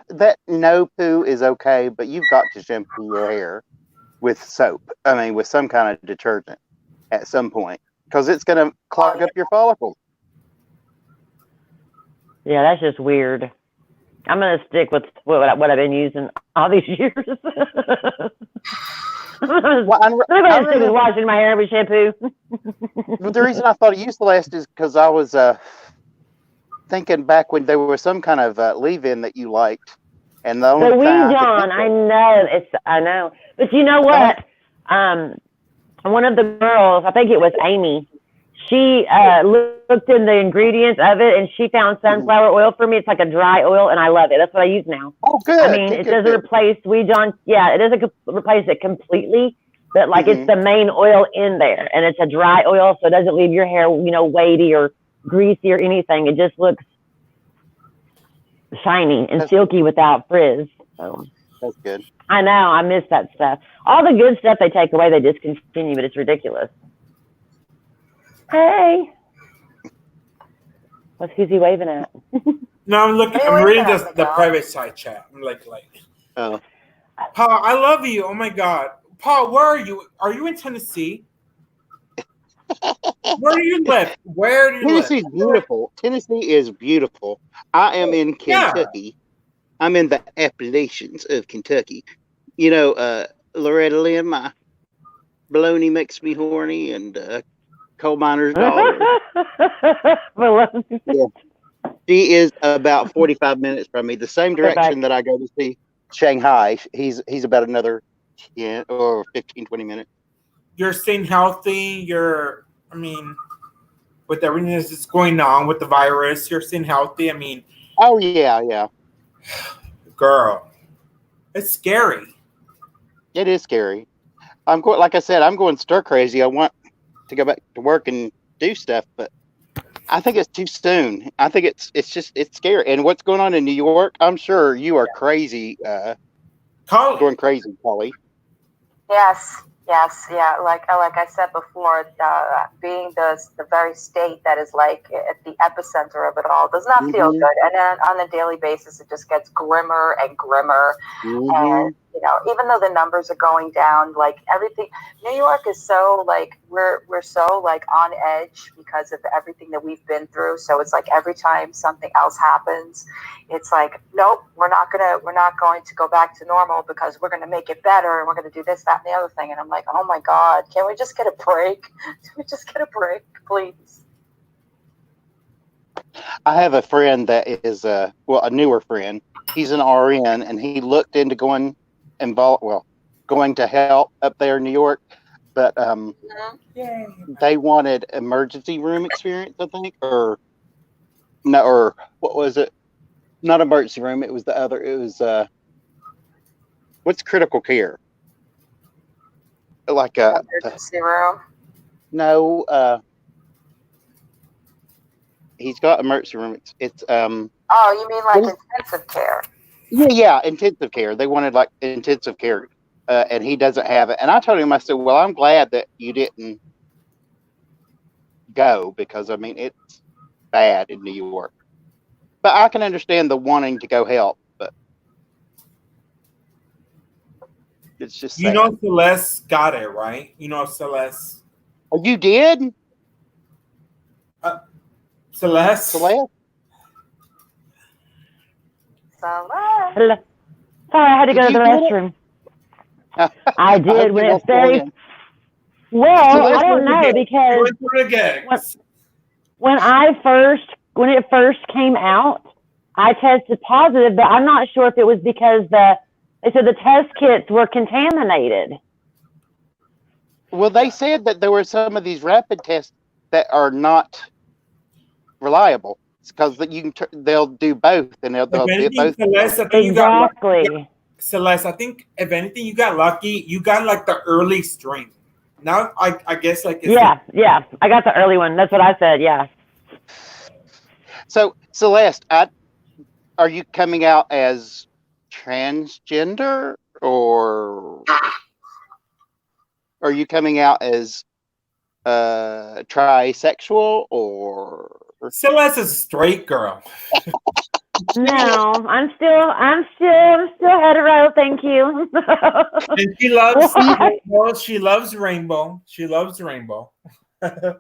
That no poo is okay, but you've got to shampoo your hair with soap. I mean, with some kind of detergent at some point, because it's going to clog up your follicles. Yeah, that's just weird. I'm going to stick with what I've been using all these years. I'm going to stick with washing my hair with shampoo. But the reason I thought of you, Celeste, is because I was thinking back when there was some kind of leave-in that you liked, and the only John, I know, but you know what? One of the girls, I think it was Amy, she looked in the ingredients of it, and she found sunflower oil for me. It's like a dry oil, and I love it. That's what I use now. Oh, good. I mean, it doesn't replace John. Yeah, it doesn't replace it completely, but like it's the main oil in there, and it's a dry oil, so it doesn't leave your hair, weighty or greasy or anything. It just looks shiny and silky without frizz. So that's good. I know. I miss that stuff. All the good stuff they take away, they discontinue, but it's ridiculous. Hey, who's he waving at? No, I'm looking. I'm reading the private side chat. I'm like, oh, Paul, I love you. Oh my God, Paul, where are you? Are you in Tennessee? Where do you live? Where do you live? Tennessee's beautiful. Tennessee is beautiful. I am in Kentucky. Yeah. I'm in the Appalachians of Kentucky. Loretta Lynn, my baloney makes me horny, and coal miner's daughter. Yeah. She is about 45 minutes from me, the same direction that I go to see Shanghai. He's about another 10 or 15, 20 minutes. You're staying healthy. With everything that's going on with the virus, you're staying healthy. I mean, oh yeah. Girl, it's scary. It is scary. Like I said, I'm going stir crazy. I want to go back to work and do stuff, but I think it's too soon. I think it's scary. And what's going on in New York? I'm sure you are crazy. Going crazy, Polly. Yes, yeah. Like I said before, being the very state that is like at the epicenter of it all does not feel good. And then on a daily basis, it just gets grimmer and grimmer. And even though the numbers are going down, like everything, New York is so like we're so like on edge because of everything that we've been through. So it's like every time something else happens, it's like, nope, we're not going to go back to normal because we're gonna make it better and we're gonna do this, that, and the other thing. And I'm like, oh my God, can we just get a break? Can we just get a break, please? I have a friend that is a newer friend. He's an RN, and he looked into going to help up there in New York, but they wanted emergency room experience, I think, or no, or what was it? Not emergency room. It was the other. It was what's critical care? Like Emergency room. No, he's got emergency room. It's Oh, you mean like intensive care? Yeah, intensive care. They wanted like intensive care, and he doesn't have it. And I told him, I said, well, I'm glad that you didn't go because I mean it's bad in New York. But I can understand the wanting to go help, but it's just sad. Celeste got it, right? Celeste. Oh, you did? Celeste? Celeste? Sorry, I had to go to the restroom. I did when it's very well. Celeste, I don't know because when it first came out, I tested positive, but I'm not sure if it was because they said the test kits were contaminated. Well, they said that there were some of these rapid tests that are not reliable because they'll do both and they'll do both. Celeste, Exactly. Celeste, I think if anything, you got lucky. You got like the early strain. Now, I guess like yeah, I got the early one. That's what I said. Yeah. So Celeste, are you coming out as transgender or are you coming out as trisexual or Celeste is a straight girl? No, I'm still hetero. Thank you. And she loves rainbow. She loves rainbow. She loves rainbow. Oh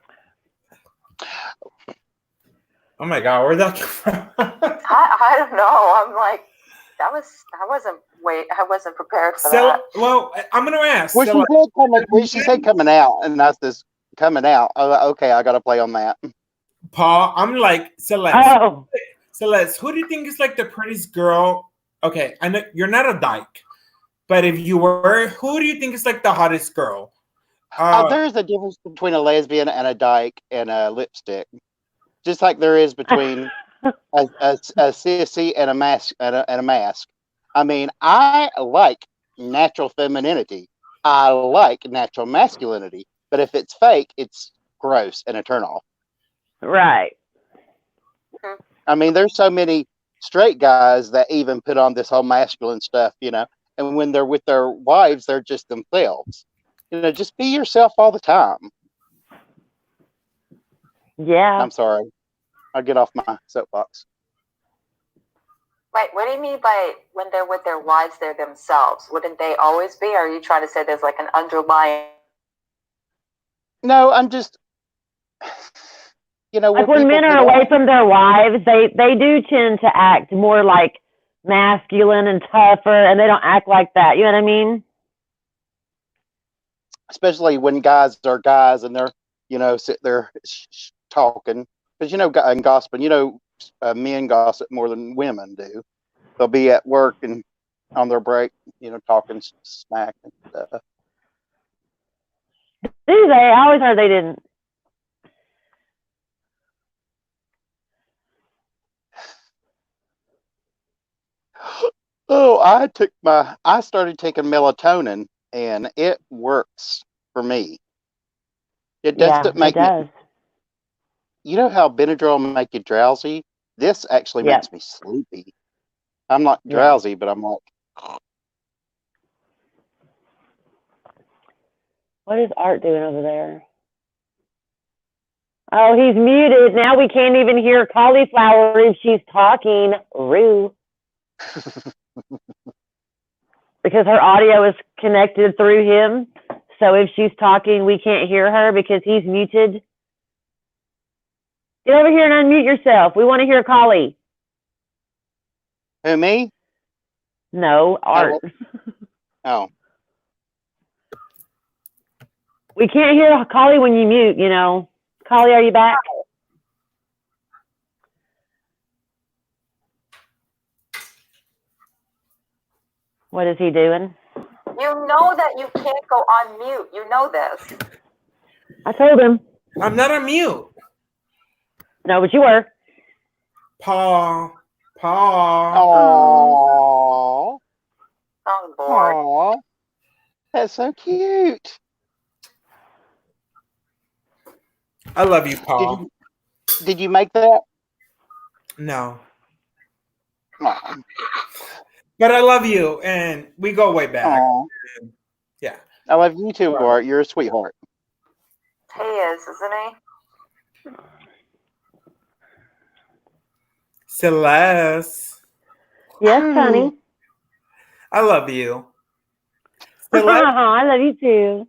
my God, where'd that come from? I don't know. I'm like, I wasn't prepared for that. Well, I'm gonna ask. She said coming out, and that's this coming out. Okay, I got to play on that. Paul, I'm like, Celeste. Oh. Celeste, who do you think is like the prettiest girl? Okay, I know you're not a dyke, but if you were, who do you think is like the hottest girl? There's a difference between a lesbian and a dyke and a lipstick, just like there is between a sissy and a mask. I mean, I like natural femininity. I like natural masculinity, but if it's fake, it's gross and a turnoff. Right. I mean, there's so many straight guys that even put on this whole masculine stuff, and when they're with their wives, they're just themselves. Just be yourself all the time. Yeah. I'm sorry. I'll get off my soapbox. Wait, what do you mean by when they're with their wives, they're themselves? Wouldn't they always be? Or are you trying to say there's like an underlying? No, I'm just, like when men are away from their wives, they do tend to act more like masculine and tougher, and they don't act like that. You know what I mean? Especially when guys are guys and they're, sit there talking. Because, and gossiping, men gossip more than women do. They'll be at work and on their break, talking smack and stuff. Do they? I always heard they didn't. Oh, I started taking melatonin and it works for me. It doesn't make me. You know how Benadryl make you drowsy? This actually makes me sleepy. I'm not drowsy, but I'm like. What is Art doing over there? Oh, he's muted. Now we can't even hear Cauliflower if she's talking. Rue. because her audio is connected through him. So if she's talking, we can't hear her because he's muted. Get over here and unmute yourself. We want to hear Collie. Who, me? No, Art. Oh. We can't hear Collie when you mute, you know. Collie, are you back? What is he doing? You know that you can't go on mute. You know this. I told him. I'm not on mute. No, but you were. Paw. Aww. I'm bored. Aww. That's so cute. I love you, Paw. Did you make that? No. Aw. But I love you, and we go way back. Aw. Yeah. I love you too, Art. You're a sweetheart. He is, isn't he? Celeste. Yes, honey. I love you. I love you too.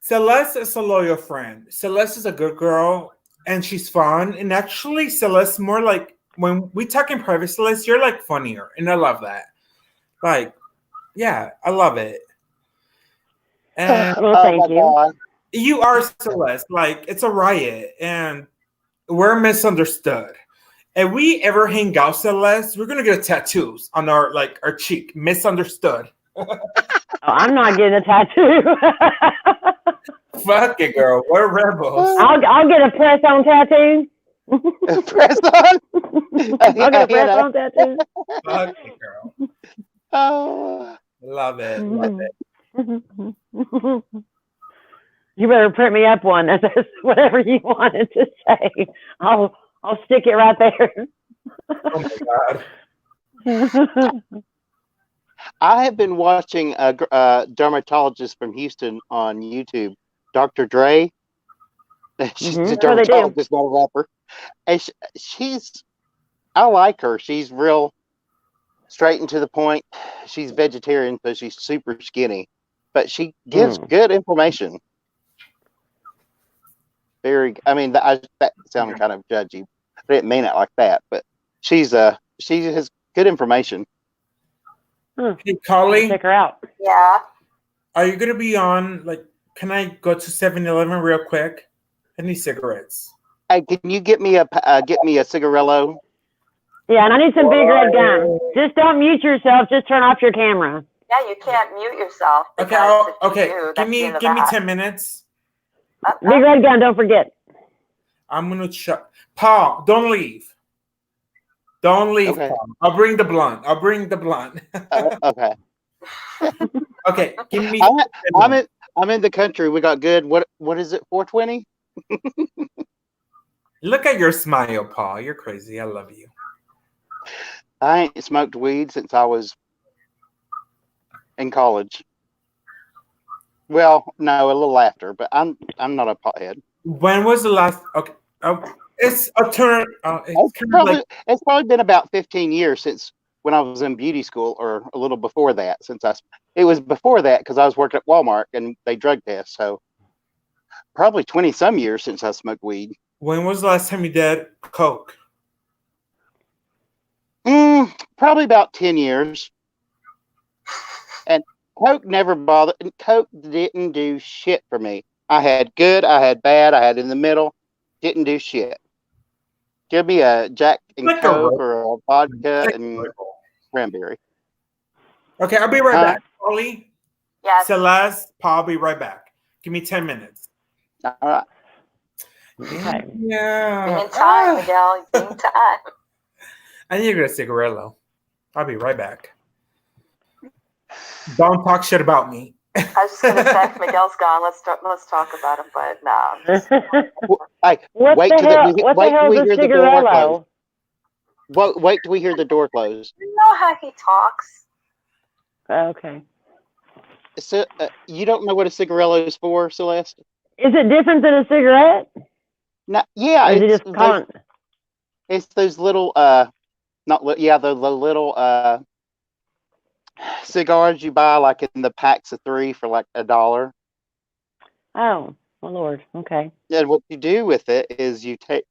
Celeste is a loyal friend. Celeste is a good girl, and she's fun. And actually, Celeste more like when we talk in private, Celeste, you're like funnier, and I love that. Like, yeah, I love it. And Well, thank you. God. you are Celeste. Like, it's a riot, and we're misunderstood. If we ever hang out, Celeste, we're gonna get tattoos on our cheek. Misunderstood. Oh, I'm not getting a tattoo. Fuck it, girl. We're rebels. I'll get a press on tattoo. Press on. I'll get a press on tattoo. Fuck it, girl. Oh. Love it. Love it. You better print me up one. That's whatever you wanted to say. I'll stick it right there. Oh my god. I have been watching a dermatologist from Houston on YouTube, Dr. Dre. She's a dermatologist, not a rapper. And I like her. She's real straight and to the point. She's vegetarian, so she's super skinny, but she gives good information. That sounded kind of judgy. I didn't mean it like that, but she has good information. Hey, Collie. Check her out. Yeah. Are you gonna be on? Can I go to 7-Eleven real quick? I need cigarettes. Hey, can you get me a cigarillo? Yeah, and I need some big red gum. Just don't mute yourself. Just turn off your camera. Yeah, you can't mute yourself. Okay. Give me 10 minutes. Big red gun. Don't forget. I'm gonna shut. Paul, don't leave. Don't leave, Okay. Paul. I'll bring the blunt. Okay. Okay. Give me. I'm in the country. We got good. What is it? 420. Look at your smile, Paul. You're crazy. I love you. I ain't smoked weed since I was in college. Well, no, a little after, but I'm not a pothead. When was the last? Okay, it's a turn. It's probably been about 15 years since when I was in beauty school, or a little before that. It was before that because I was working at Walmart and they drug test. So probably 20 some years since I smoked weed. When was the last time you did coke? Probably about 10 years. And coke never bothered. Coke didn't do shit for me. I had good, I had bad, I had in the middle. Didn't do shit. Give me a Jack and Coke or a vodka and cranberry. Okay, I'll be right back. Ollie? Yes. Celeste, Paul, I'll be right back. Give me 10 minutes. All right. Okay. Yeah. Being time, Miguel. Being time. I need to get a cigarillo. I'll be right back. Don't talk shit about me. I was just gonna say, if Miguel's gone, let's talk about him, but no. Hey, What wait the till hell? we What the hell is a hear the door close. cigarillo? Wait till we hear the door close. You know how he talks. Okay. So, you don't know what a cigarillo is for, Celeste? Is it different than a cigarette? No, yeah, Or is it just it's those little the little cigars you buy like in the packs of 3 for like $1. Oh, my Lord. Okay. And what you do with it is you take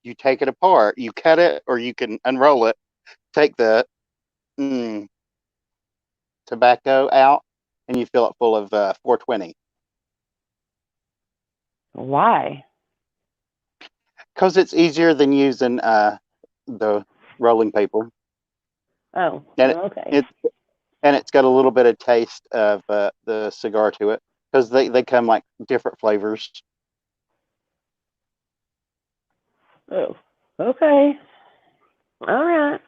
it apart, you cut it, or you can unroll it. Take the mm, tobacco out, and you fill it full of 420. Why? Because it's easier than using the rolling paper, Oh, and okay. it and it's got a little bit of taste of the cigar to it because they come like different flavors. Oh, okay. All right.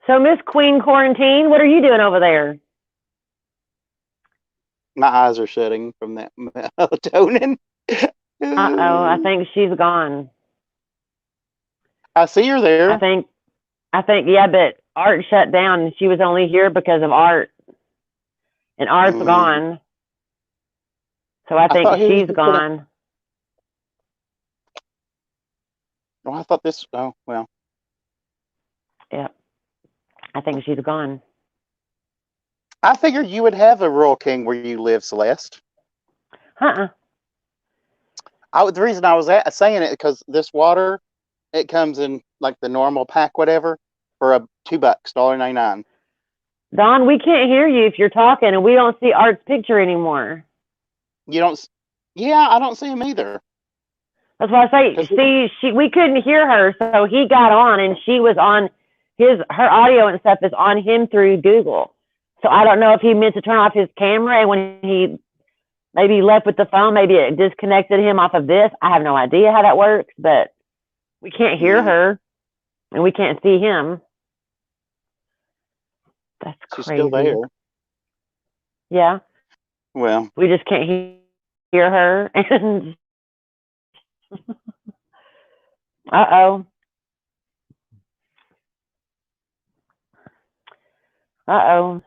So, Miss Queen Quarantine, what are you doing over there? My eyes are shutting from that melatonin. Uh-oh, I think she's gone. I see her there. I think, yeah, but Art shut down and she was only here because of Art. And Art's Mm. gone. So I I think thought he was she's just gonna. gone. Oh, I thought this. Oh well. Yeah, I think she's gone. I figured you would have a Royal King where you live, Celeste. Uh-uh. The reason I was saying it because this water, it comes in like the normal pack, whatever, for $2, $1.99. Don, we can't hear you if you're talking, and we don't see Art's picture anymore. You don't. Yeah, I don't see him either. That's why I say, we couldn't hear her, so he got on, and she was on her audio and stuff is on him through Google. So I don't know if he meant to turn off his camera, and when he maybe left with the phone, maybe it disconnected him off of this. I have no idea how that works, but we can't hear her, and we can't see him. That's She's crazy. still there. Yeah. Well, we just can't hear her, and uh-oh. Uh-oh.